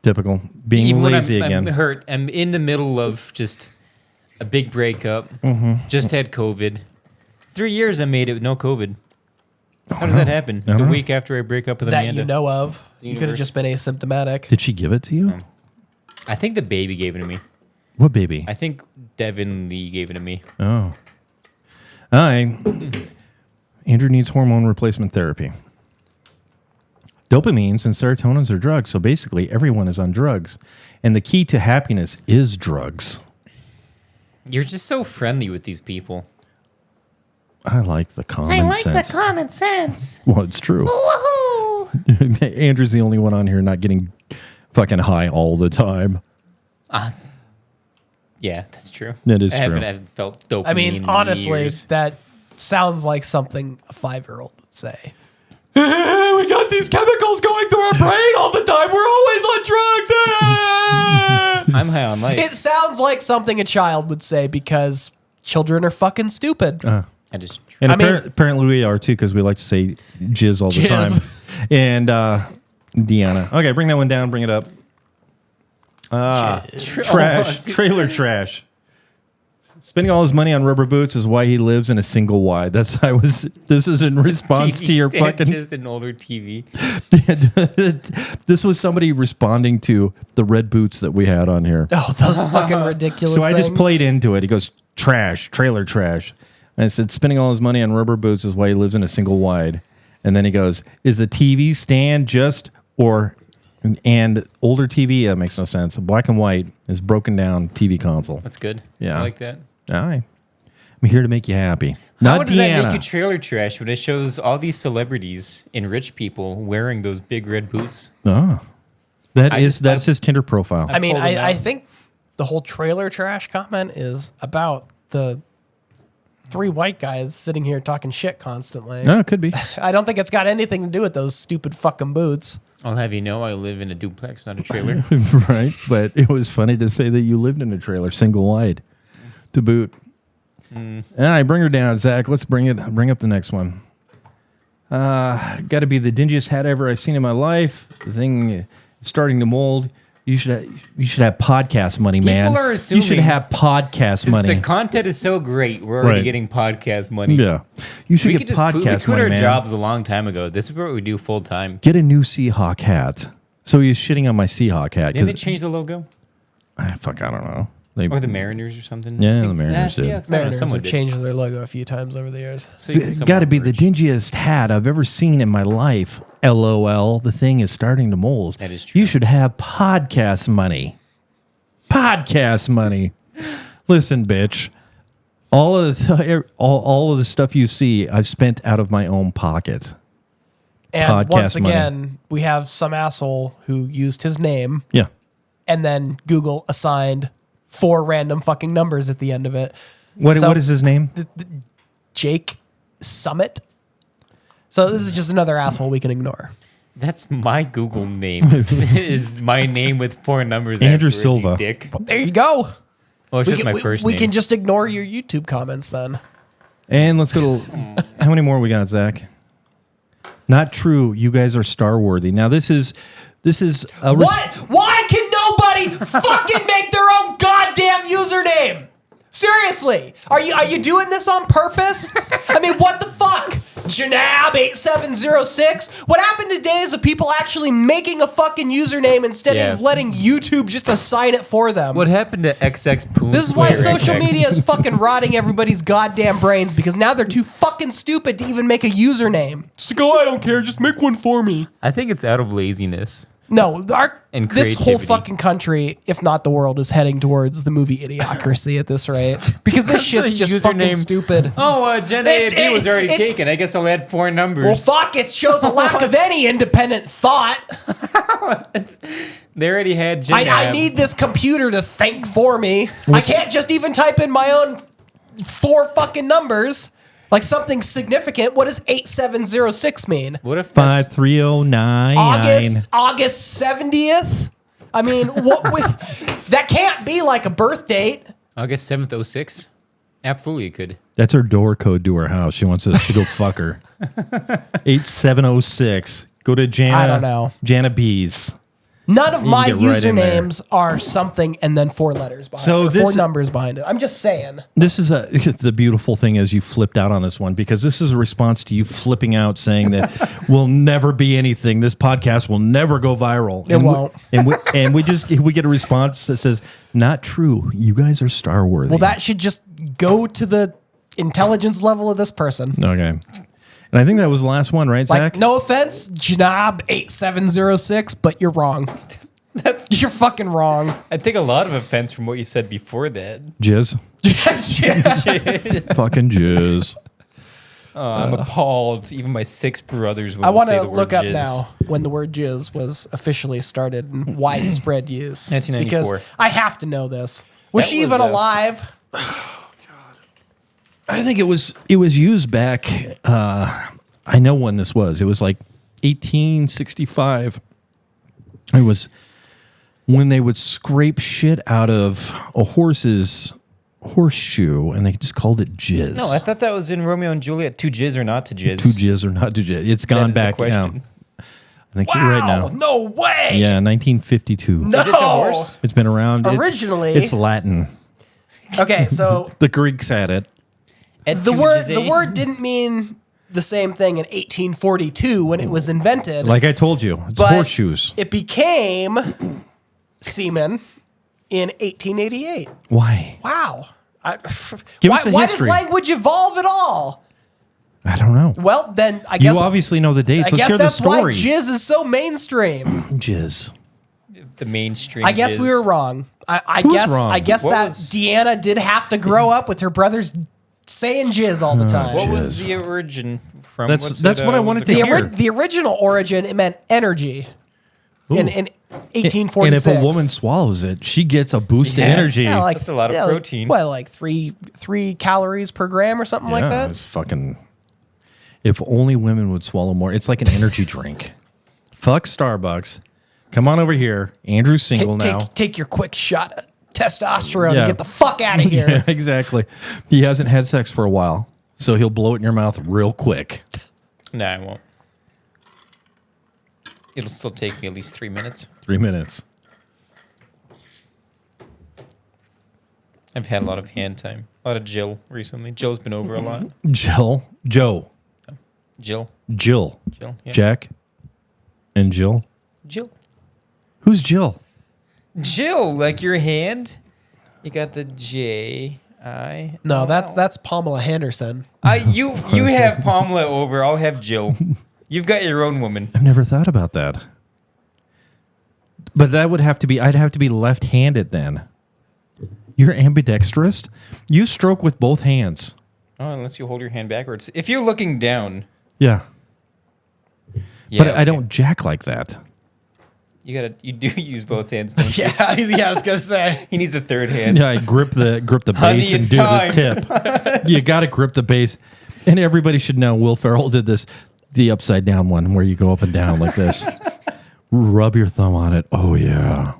Typical. Being Even lazy when I'm again. hurt, I'm in the middle of just a big breakup. Just had COVID. 3 years I made it with no COVID. How does that happen? I don't The know. week after I break up with that Amanda. you know of. You could have universe. just been asymptomatic. Did she give it to you? I think the baby gave it to me. What baby? I think Devin Lee gave it to me. Oh. Andrew needs hormone replacement therapy. Dopamines and serotonins are drugs, so basically everyone is on drugs. And the key to happiness is drugs. You're just so friendly with these people. I like the common sense. common sense. Well, it's true. Woohoo! Andrew's the only one on here not getting fucking high all the time. Yeah, that's true. That is I true. haven't felt dopamine I mean, in honestly, years. that sounds like something a 5-year-old would say. We got these chemicals going through our brain all the time. We're always on drugs. I'm high on life. It sounds like something a child would say because children are fucking stupid. That is true. And I mean- apparently we are too, because we like to say jizz all the Jizz. time. And Deanna. Okay, bring that one down. Bring it up. Trash. Trailer trash. Spending all his money on rubber boots is why he lives in a single wide. This is in response TV to your stand, fucking. just an older TV. This was somebody responding to the red boots that we had on here. Oh, those fucking ridiculous So I just things. played into it. He goes, trash, trailer trash. And I said, spending all his money on rubber boots is why he lives in a single wide. And then he goes, is the TV stand just and older TV? That makes no sense. Black and white is broken down TV console. That's good. Yeah. I like that. All right. I'm here to make you happy. How Not does that Deanna. make you trailer trash when it shows all these celebrities and rich people wearing those big red boots? Oh. That's his Tinder profile. I mean, pulled it I out. think the whole trailer trash comment is about the 3 white guys sitting here talking shit constantly. No, it could be. I don't think it's got anything to do with those stupid fucking boots. I'll have you know I live in a duplex, not a trailer. Right. But it was funny to say that you lived in a trailer, single wide, to boot. All right, bring her down, Zach. Let's bring up the next one. Got to be the dingiest hat ever I've seen in my life. The thing is starting to mold. You should have podcast money, man. are you should assuming have podcast Since money. the content is so great, we're already Right. getting podcast money. Yeah, you should We get could just quit, we podcast quit money, our man. jobs a long time ago. This is what we do full time. Get a new Seahawk hat. So he's shitting on my Seahawk hat Didn't they because change the logo? I don't know. Or the Mariners or something. Yeah, I think the Mariners that's- did. Yeah, 'cause I know Mariners someone have did. changed their logo a few times over the years. So you get It's some got to more be the merch. dingiest hat I've ever seen in my life. LOL. The thing is starting to mold. That is true. You should have podcast money. Podcast money. Listen, bitch. All of the stuff you see, I've spent out of my own pocket. And Podcast once money. again, we have some asshole who used his name Yeah. and then Google assigned 4 random fucking numbers at the end of it. What So- is his name? Jake Summit. So this is just another asshole we can ignore. That's my Google name. Is my name with 4 numbers. Andrew afterwards, you Silva. dick. There you go. Oh, it's We just can, my first we name. can just ignore your YouTube comments then. And let's go to how many more we got, Zach? Not true. You guys are star worthy. Now this is a What? Why can nobody fucking make their own goddamn username? Seriously, are you doing this on purpose? I mean, what the fuck? Janab8706? What happened to days of people actually making a fucking username instead of Yeah. letting YouTube just assign it for them? What happened to XX Poon? This is why Slayer social XX? media is fucking rotting everybody's goddamn brains because now they're too fucking stupid to even make a username. Just like, oh, I don't care, just make one for me. I think it's out of laziness. No, And this whole creativity. fucking country, if not the world, is heading towards the movie Idiocracy at this rate. Because this shit's The just fucking username- stop. Oh, Gen It's- A was already it's- taken. I guess I'll add 4 numbers. Well, fuck, it shows a lack of any independent thought. They already had Gen I need this computer to think for me. I can't just even type in my own 4 fucking numbers. Like something significant. What does 8706 mean? What if that's 53099? August 70th? I mean, that can't be like a birth date. August 7th, 06? Absolutely, it could. That's her door code to her house. She wants us to go fuck her. 8706. Go to Jana. I don't know. Jana Bees. None of You my can get right in there. usernames are something and then 4 letters behind So it, or this 4 is- numbers behind it. I'm just saying. This is the beautiful thing is you flipped out on this one because this is a response to you flipping out saying that we'll never be anything. This podcast will never go viral. It won't. We get a response that says, not true. You guys are star worthy. Well, that should just go to the intelligence level of this person. Okay. And I think that was the last one, right, Like, Zach? no offense, Janab 8706, but you're wrong. You're fucking wrong. I take a lot of offense from what you said before that. Jizz. Fucking jizz. I'm appalled. Even my 6 brothers will I want say to the word look up jizz. now when the word jizz was officially started and widespread use. 1994. Because I have to know this. Was That she was, even alive? I think it was used back. I know when this was. It was like 1865. It was when they would scrape shit out of a horse's horseshoe, and they just called it jizz. No, I thought that was in Romeo and Juliet. To jizz or not to jizz? To jizz or not to jizz. It's That gone is the back question. down. I think you're right now. No way. Yeah, 1952. No. Is it the horse? It's been around. Originally- it's Latin. Okay, so The Greeks had it. the word didn't mean the same thing in 1842 when it was invented. Like I told you, it's but horseshoes. It became semen in 1888. Why? Wow. Give why, us the why history. does language evolve at all? I don't know. Well, then I guess You obviously know the dates. I Let's guess hear the that's why story. jizz is so mainstream. Jizz. The mainstream. I guess jizz. we were wrong. I Who's guess wrong? I guess What that was- Deanna did have to grow up with her brothers saying jizz all the time. What was Jizz. the origin from? That's what I wanted to the, hear. the original origin, it meant energy. In And 1846. if a woman swallows it, she gets a boost of Yes. energy. Yeah, like, That's a lot of like, protein. what, like three calories per gram or something like that? It's fucking. If only women would swallow more. It's like an energy drink. Fuck Starbucks. Come on over here. Andrew's single now. Take your quick shot of testosterone Yeah. and get the fuck out of here. Yeah, exactly. He hasn't had sex for a while, so he'll blow it in your mouth real quick. No, I won't. It'll still take me at least 3 minutes. 3 minutes. I've had a lot of hand time. A lot of Jill recently. Jill's been over a lot. Joe. Jill. Jill. Jill. Yeah. Jack. And Jill. Jill. Who's Jill? Jill, like your hand. You got the J-I. No, that's Pamela Henderson. You have Pamela over. I'll have Jill. You've got your own woman. I've never thought about that. But that would have to be, I'd have to be left-handed then. You're ambidextrous? You stroke with both hands. Oh, unless you hold your hand backwards. If you're looking down. Yeah. Yeah, But I don't jack like that. You do use both hands, don't you? Yeah, I was gonna say. He needs the third hand. Yeah, I grip the Honey, base and it's do time. the tip. You got to grip the base. And everybody should know Will Ferrell did this, the upside down one where you go up and down like this. Rub your thumb on it. Oh, yeah.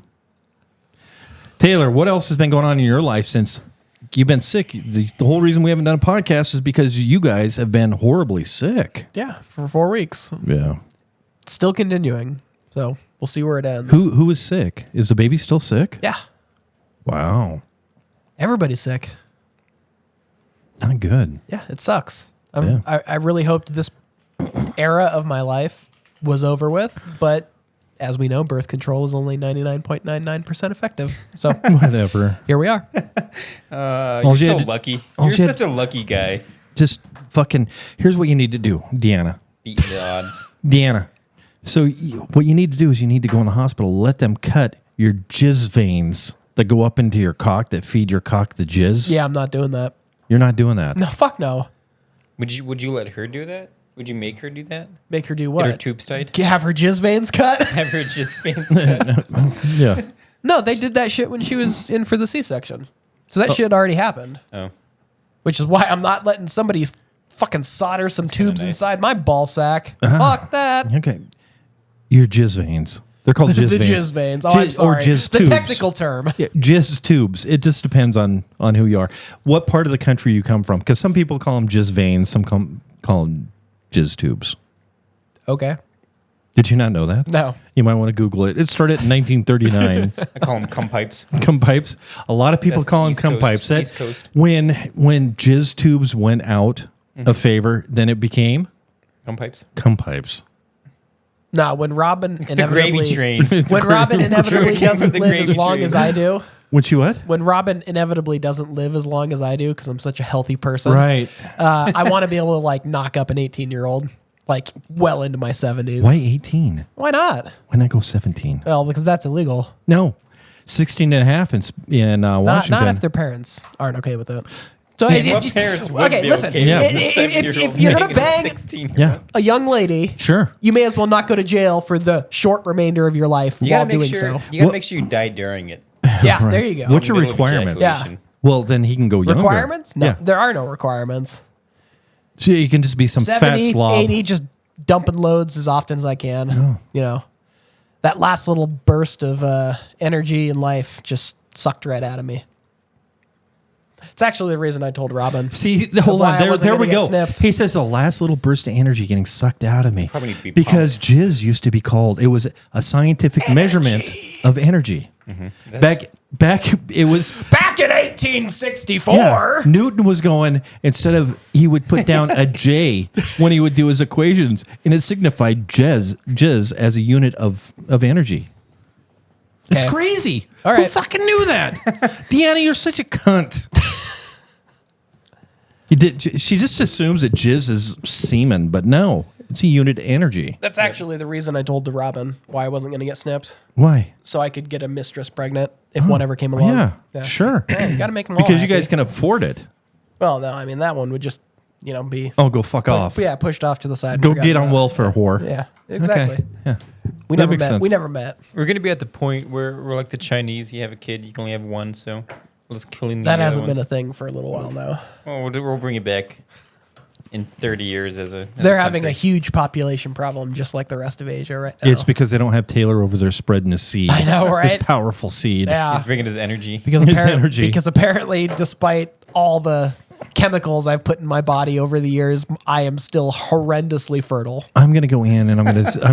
Taylor, what else has been going on in your life since you've been sick? The whole reason we haven't done a podcast is because you guys have been horribly sick. Yeah, for 4 weeks. Yeah. Still continuing. So we'll see where it ends. Who is sick? Is the baby still sick? Yeah. Wow. Everybody's sick. Not good. Yeah, it sucks. Yeah. I really hoped this era of my life was over with, but as we know, birth control is only 99.99% effective. So Whatever. here we are. You're so lucky. You're she had- such a lucky guy. Just fucking, here's what you need to do, Deanna. Beating the odds. Deanna. So what you need to do is you need to go in the hospital, let them cut your jizz veins that go up into your cock that feed your cock the jizz. Yeah, I'm not doing that. You're not doing that. No, fuck no. Would you let her do that? Would you make her do that? Make her do Get her what? tubes tied? Have her jizz veins cut? Have her just fans cut? Yeah. No, they did that shit when she was in for the C-section. So that shit already happened. Oh. Which is why I'm not letting somebody fucking solder some tubes nice. inside my ball sack. Fuck that. Okay. Your jizz veins. They're called jizz The veins. jizz veins. Oh, I'm sorry. Or jizz the tubes. technical term. Yeah, jizz tubes. It just depends on who you are. What part of the country you come from? Because some people call them jizz veins. Some call them jizz tubes. Okay. Did you not know that? No. You might want to Google it. It started in 1939. I call them cum pipes. Cum pipes. A lot of people That's call the them East cum Coast. pipes. East Coast. When jizz tubes went out of favor, then it became Cum pipes. cum pipes. No, when Robin The gravy inevitably train. when Robin inevitably train. doesn't The live as gravy long train. as I do. What you what? When Robin inevitably doesn't live as long as I do because I'm such a healthy person. Right. I want to be able to like knock up an 18-year-old like well into my 70s. Why 18? Why not? Why not go 17? Well, because that's illegal. No. 16 and a half in Washington. Not if their parents aren't okay with it. So What parents would okay, be listen. okay Yeah. with a If 7-year-old you're gonna banging a bang 16-year-old? Yeah. a young lady, Sure. you may as well not go to jail for the short remainder of your life You while gotta make doing sure. so. You gotta What- make sure you die during it. Yeah, there you go. What's your Middle of requirements? ejaculation. Well, then he can go younger. Requirements? No, Yeah. there are no requirements. So you can just be some 70, fat slob. 80, just dumping loads as often as I can. You know, that last little burst of energy in life just sucked right out of me. It's actually the reason I told Robin. See, hold why on. I There, wasn't there gonna we get go. snipped. He says the last little burst of energy getting sucked out of me. Probably need to be because jizz used to be called. It was a scientific measurement of energy. Back, it was. Back in 1864. Yeah, Newton was going, instead of, he would put down a J when he would do his equations, and it signified jizz as a unit of energy. It's Okay. crazy. All Who right. fucking knew that? Deanna, you're such a cunt. She just assumes that jizz is semen, but no, it's a unit of energy. That's actually the reason I told to Robin why I wasn't going to get snipped, Why? so I could get a mistress pregnant if one ever came along. Yeah, sure. Yeah, you got to make them all Because you happy. guys can afford it. Well, no, I mean that one would just be Oh, go fuck off. yeah pushed off to the side. and Go forgotten get on about. welfare, whore. Yeah, exactly. Okay. Yeah. We That never makes met. sense. We never met. We're gonna be at the point where we're like the Chinese. You have a kid, you can only have one, so we'll just killing the That other hasn't ones. been a thing for a little while now. Oh, we'll bring it back in 30 years as a. They're having a huge population problem, just like the rest of Asia right now. It's because they don't have Taylor over there spreading his seed. I know, His right? powerful seed. Yeah, bringing his energy. because His energy. because apparently, despite all the chemicals I've put in my body over the years, I am still horrendously fertile. I'm gonna go in and I'm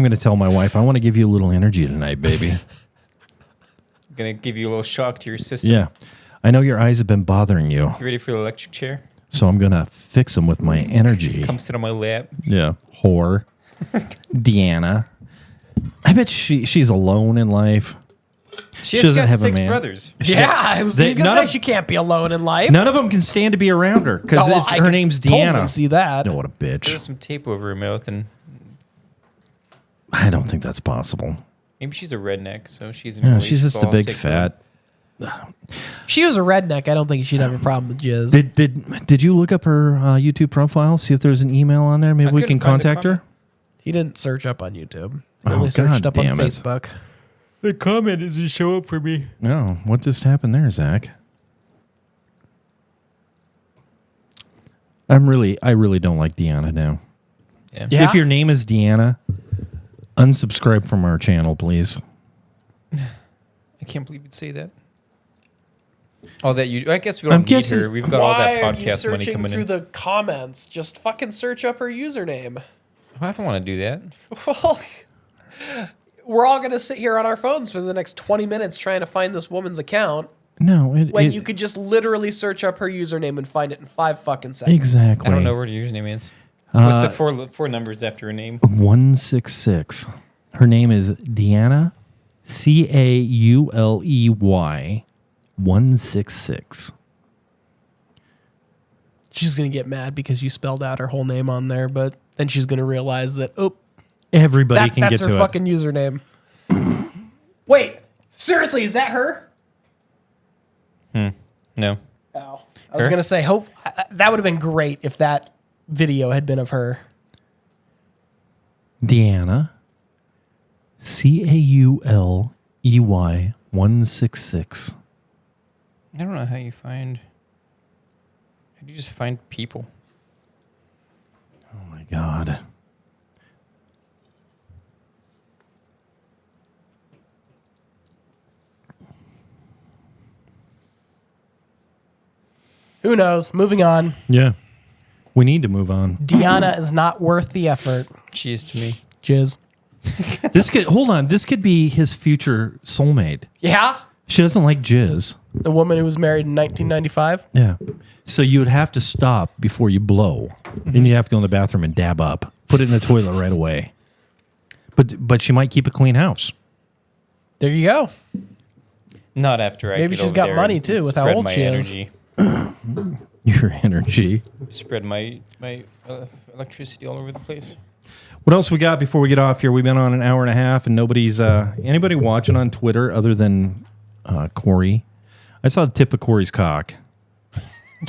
gonna tell my wife I want to give you a little energy tonight, baby. Gonna give you a little shock to your system. Yeah, I know your eyes have been bothering you, You ready for the electric chair? so I'm gonna fix them with my energy. Come sit on my lap. Yeah, whore, Deanna. I bet she's alone in life. She doesn't got have a 6 man. brothers. Yeah, I was They- going to none say of- she can't be alone in life. None of them can stand to be around her because Oh, well, I her could name's totally Deanna. see that. No, what a There's bitch. some tape over her mouth, and I don't think that's possible. maybe she's a redneck, so she's in Yeah, relationship she's just with a all big 6 of them. fat. If she was a redneck, I don't think she'd have a problem with jizz. Did you look up her YouTube profile? See if there's an email on there. Maybe I we couldn't can find a contact her. comment. He didn't search up on YouTube. He Oh, only searched God up on damn it. Facebook. The comment doesn't show up for me. No, what just happened there, Zach? I really don't like Deanna now. Yeah. Yeah. If your name is Deanna, unsubscribe from our channel, please. I can't believe you'd say that. Oh, that you. I guess we don't I'm need guessing- her. We've got all that Why are you podcast money searching coming through in. the comments? Just fucking search up her username. I don't want to do that. Well, we're all going to sit here on our phones for the next 20 minutes trying to find this woman's account No, when you could just literally search up her username and find it in 5 fucking seconds. exactly. I don't know where the username is. What's the four numbers after her name? 166. Her name is Deanna, Cauley 166. She's going to get mad because you spelled out her whole name on there, but then she's going to realize that, Everybody can that's get her to fucking username. Wait, seriously, is that her? No. Oh. I was Her? going to say, that would have been great if that video had been of her. it. Deanna, Cauley 166. I don't know how you find. How do you just find people? Oh my God. Who knows? Moving on. Yeah. We need to move on. Deanna is not worth the effort. She is to me. Jizz. Hold on. This could be his future soulmate. Yeah? She doesn't like jizz. The woman who was married in 1995? Yeah. So you would have to stop before you blow. And you have to go in the bathroom and dab up. Put it in the toilet right away. But she might keep a clean house. There you go. Not after I. Maybe get she's over got there money, and too, with how spread old my she is. energy. Your energy. Spread my electricity all over the place. What else we got before we get off here? We've been on an hour and a half, and nobody's anybody watching on Twitter other than Corey. I saw the tip of Corey's cock.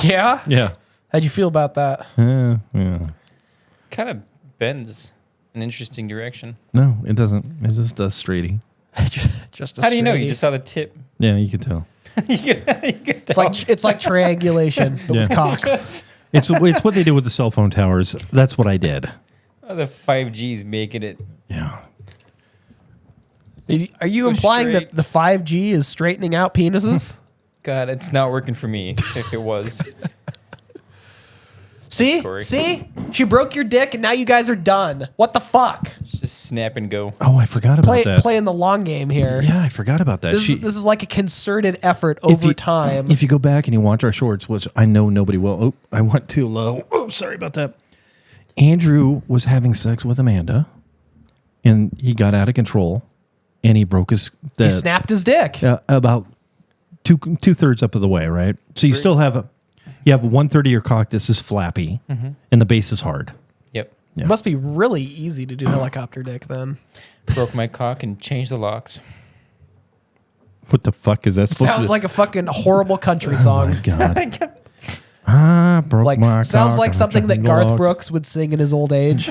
Yeah? Yeah. How'd you feel about that? Yeah. Kind of bends an interesting direction. No, it doesn't. It just does straighty. just a How do you know? You straight- just saw the tip. Yeah, you can tell. It's like triangulation, but with Yeah. cocks. It's what they did with the cell phone towers. That's what I did. Oh, the 5G's making it. Yeah. Are you Go implying straight. that the 5G is straightening out penises? God, it's not working for me. If it was, See? Corey. See? She broke your dick and now you guys are done. What the fuck? just snap and go. Oh, I forgot about that. Playing the long game here. Yeah, I forgot about that. This is like a concerted effort over time. If you go back and you watch our shorts, which I know nobody will. Oh, I went too low. Oh, sorry about that. Andrew was having sex with Amanda, and he got out of control, and he broke his. He snapped his dick. About two-thirds up of the way, right? So you still have you have 1/3 of your cock that's just flappy, and the base is hard. Yep. Yeah. It must be really easy to do helicopter dick then. Broke my cock and changed the locks. What the fuck is that supposed to Sounds be? like a fucking horrible country Oh song. my God. Broke Like my sounds cock like and something that changed the Garth locks. Brooks would sing in his old age.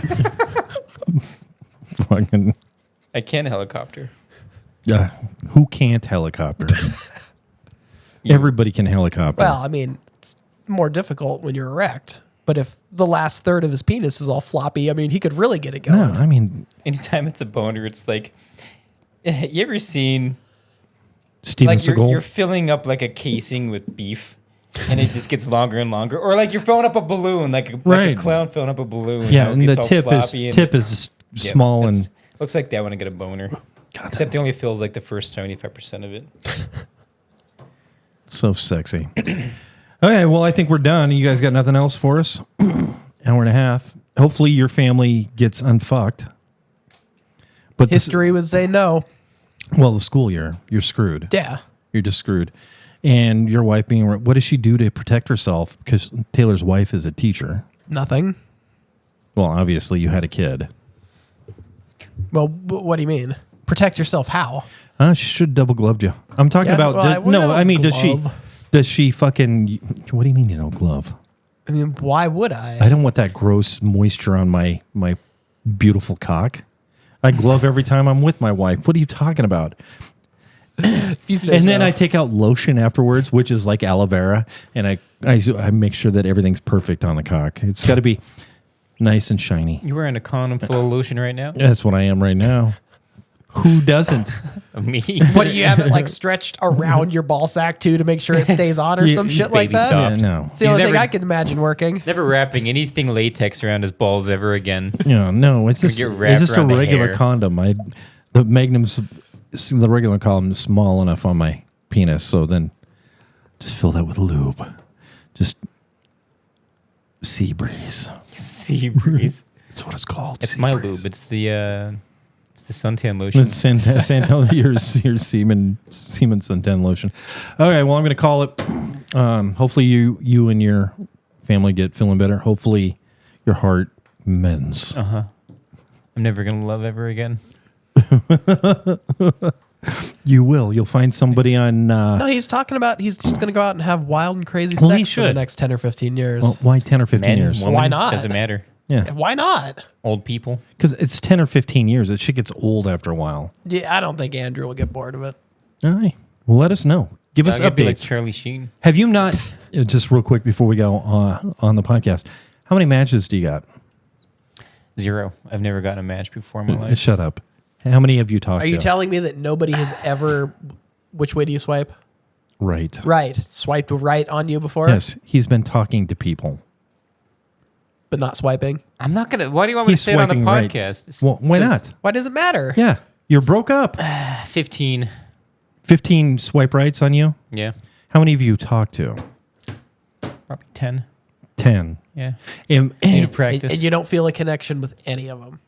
Fucking, I can helicopter. who can't helicopter? Everybody can helicopter. Well, I mean, it's more difficult when you're erect. But if the last third of his penis is all floppy, I mean, he could really get it going. no, I mean, Anytime it's a boner, it's like, you ever seen Steven like you're Seagal. filling up like a casing with beef, and it just gets longer and longer, or like you're filling up a balloon, like a Right. clown filling up a balloon. Yeah, you know, and it the gets all tip floppy is just Yep, small and it's- looks like that when I get a boner. Except it only feels like the first 75% of it. so sexy. Okay, well, I think we're done. You guys got nothing else for us? Hour and a half. Hopefully your family gets unfucked. But History would say no. Well, the school year, you're screwed. Yeah. You're just screwed. And your wife being, what does she do to protect herself? Because Taylor's wife is a teacher. Nothing. Well, obviously you had a kid. Well, what do you mean? Protect yourself how? She should double gloved you. I'm talking Yeah, about, well, I wouldn't have a glove. does she fucking, what do you mean you don't glove? I mean, why would I? I don't want that gross moisture on my beautiful cock. I glove every time I'm with my wife. What are you talking about? If you say And so. then I take out lotion afterwards, which is like aloe vera, and I make sure that everything's perfect on the cock. It's got to be nice and shiny. You wearing a condom full of lotion right now? That's what I am right now. Who doesn't? Me. What do you have it like stretched around your ball sack too to make sure it stays on or some shit like baby that? soft. Yeah, no. It's the He's only thing never- I can imagine working. Never wrapping anything latex around his balls ever again. Yeah, no. It's Gonna just get wrapped a around the regular hair. condom. The Magnum's the regular condom is small enough on my penis, so then just fill that with lube. Just sea breeze. Sea breeze. That's what it's called. It's sea my breeze. lube. It's the suntan lotion. It's Santel, your semen suntan lotion. Okay, well, I'm going to call it. Hopefully, you and your family get feeling better. Hopefully, your heart mends. I'm never gonna love ever again. You will. You'll find somebody on. No, he's talking about he's just going to go out and have wild and crazy Well, he sex for the should. next 10 or 15 years. Well, why 10 or 15 Men, years? women, Why not? Doesn't matter. Yeah, Why not? Old people. because it's 10 or 15 years. That shit gets old after a while. Yeah, I don't think Andrew will get bored of it. All right. Well, let us know. Give us I gotta be like updates. Charlie Sheen. Have you not? Just real quick before we go on the podcast, how many matches do you got? 0. I've never gotten a match before in my life. Shut up. How many have you talked Are to? you telling me that nobody has ever? Which way do you swipe? Right. Right, swiped right on you before, Yes, he's been talking to people. but not swiping. I'm not gonna. Why do you want me He's to say it on the swiping right. podcast? It Well, why says not? Why does it matter? Yeah, you're broke up. 15. 15 swipe rights on you. Yeah. How many of you talked to? Probably 10. 10. Yeah. And, Need to And, practice. and you don't feel a connection with any of them.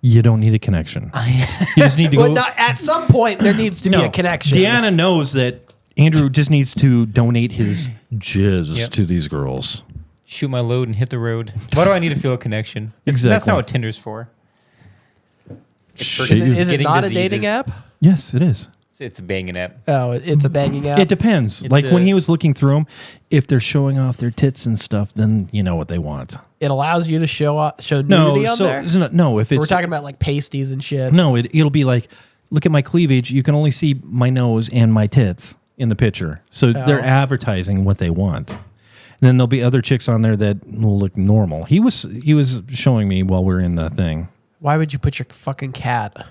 you don't need a connection. You just need to Well, go. not, at some point there needs to be a connection. Deanna knows that Andrew just needs to donate his jizz Yep. to these girls. Shoot my load and hit the road. Why do I need to feel a connection? That's Exactly. not what Tinder's for. It's for Shit, Is it getting not diseases. a dating app? Yes, it is. It's a banging app. Oh, it's a banging app. It depends. It's Like when a- he was looking through them, if they're showing off their tits and stuff, then you know what they want. It allows you to show nudity No, on so there. no. If it's We're talking about like pasties and shit. no, it'll be like, look at my cleavage. You can only see my nose and my tits in the picture. So they're advertising what they want. And then there'll be other chicks on there that will look normal. He was showing me while we are in the thing. Why would you put your fucking cat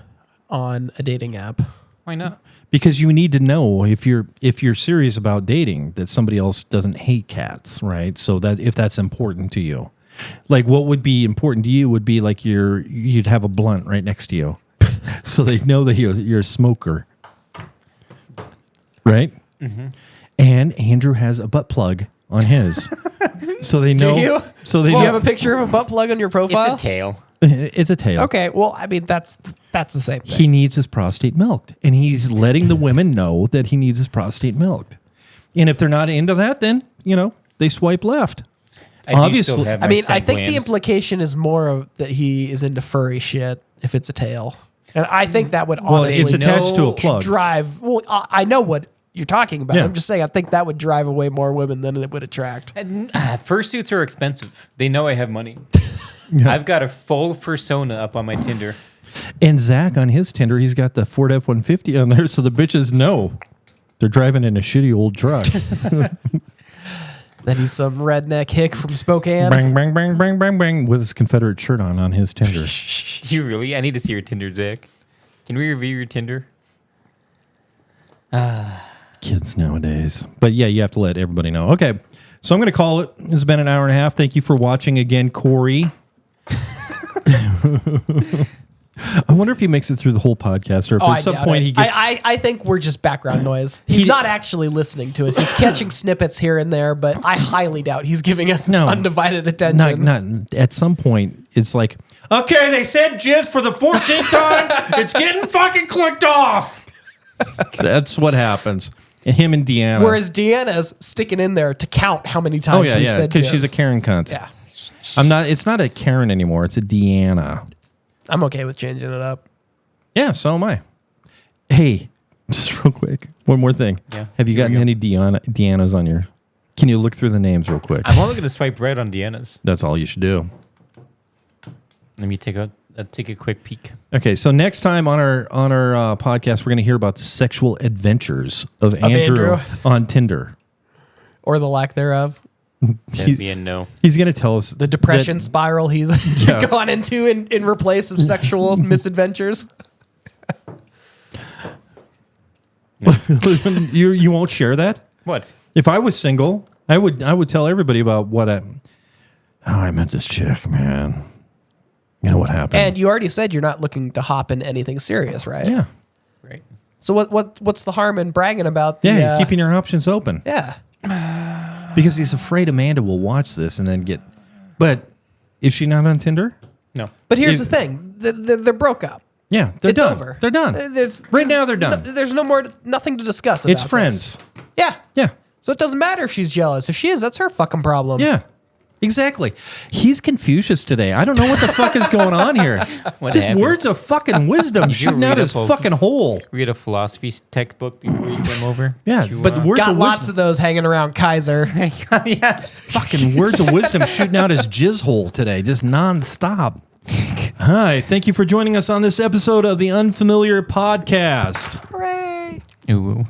on a dating app? Why not? Because you need to know if you're serious about dating that somebody else doesn't hate cats, right? So that if that's important to you, like what would be important to you would be like you'd have a blunt right next to you, so they know that you're a smoker, right? Mm-hmm. And Andrew has a butt plug on his, so they know. Do you? So they Do you know have a picture of a butt plug on your profile? It's a tail. it's a tail. Okay, well, I mean that's the same thing. He needs his prostate milked, and he's letting the women know that he needs his prostate milked. And if they're not into that, then they swipe left. I do still Obviously- have I my mean, I scent think the glands. implication is more of that he is into furry shit if it's a tail, and I think that would Well, honestly it's attached to a plug. drive. Well, I know what you're talking about. Yeah. I'm just saying I think that would drive away more women than it would attract. And, fursuits are expensive. They know I have money. I've got a full fursona up on my Tinder. And Zach on his Tinder, he's got the Ford F-150 on there, so the bitches know they're driving in a shitty old truck. That he's some redneck hick from Spokane. Bang, bang, bang, bang, bang, bang, with his Confederate shirt on his Tinder. Do you really? I need to see your Tinder, Zach. Can we review your Tinder? Kids nowadays. But yeah, you have to let everybody know. Okay, so I'm going to call it. It's been an hour and a half. Thank you for watching again, Corey. I wonder if he makes it through the whole podcast, or if I at some doubt point it. he gets. I think we're just background noise. He's not actually listening to us. He's catching snippets here and there, but I highly doubt he's giving us his undivided attention. Not at some point. It's like, okay, they said jizz for the 14th time. It's getting fucking clicked off. That's what happens. And him and Deanna. Whereas Deanna's sticking in there to count how many times oh yeah, we've yeah, said because jizz. she's a Karen cunt. Yeah. I'm not. It's not a Karen anymore. It's a Deanna. I'm okay with changing it up. Yeah, so am I. Hey, just real quick, one more thing. Yeah, Have you here we gotten go. any Deannas on your? Can you look through the names real quick? I'm only going to swipe right on Deanna's. That's all you should do. Let me take a quick peek. Okay, so next time on our podcast, we're going to hear about the sexual adventures of Andrew on Tinder. Or the lack thereof. That'd be a no. He's going to tell us The depression spiral he's Yeah. gone into in replace of sexual misadventures. you won't share that. What? If I was single, I would tell everybody about how I met this chick, man. You know what happened? And you already said you're not looking to hop in anything serious, right? yeah, Right. So what's the harm in bragging about the yeah, keeping your options open. Yeah. Because he's afraid Amanda will watch this and then get. But is she not on Tinder? No. But here's the thing. They're broke up. Yeah, they're It's done. over. They're done. Right now, they're done. There's nothing to discuss about It's friends. this. Yeah. Yeah, So it doesn't matter if she's jealous. If she is, that's her fucking problem. yeah, exactly. He's Confucius today. I don't know what the fuck is going on here. What Just happened? words of fucking wisdom you shooting read out his up a- fucking hole. Read a philosophy textbook before you come over. Yeah, To, but words Got of lots wisdom. of those hanging around Kaiser. yeah. Fucking words of wisdom shooting out his jizz hole today, just nonstop. Hi, thank you for joining us on this episode of the Unfamiliar Podcast. Hooray. Ooh.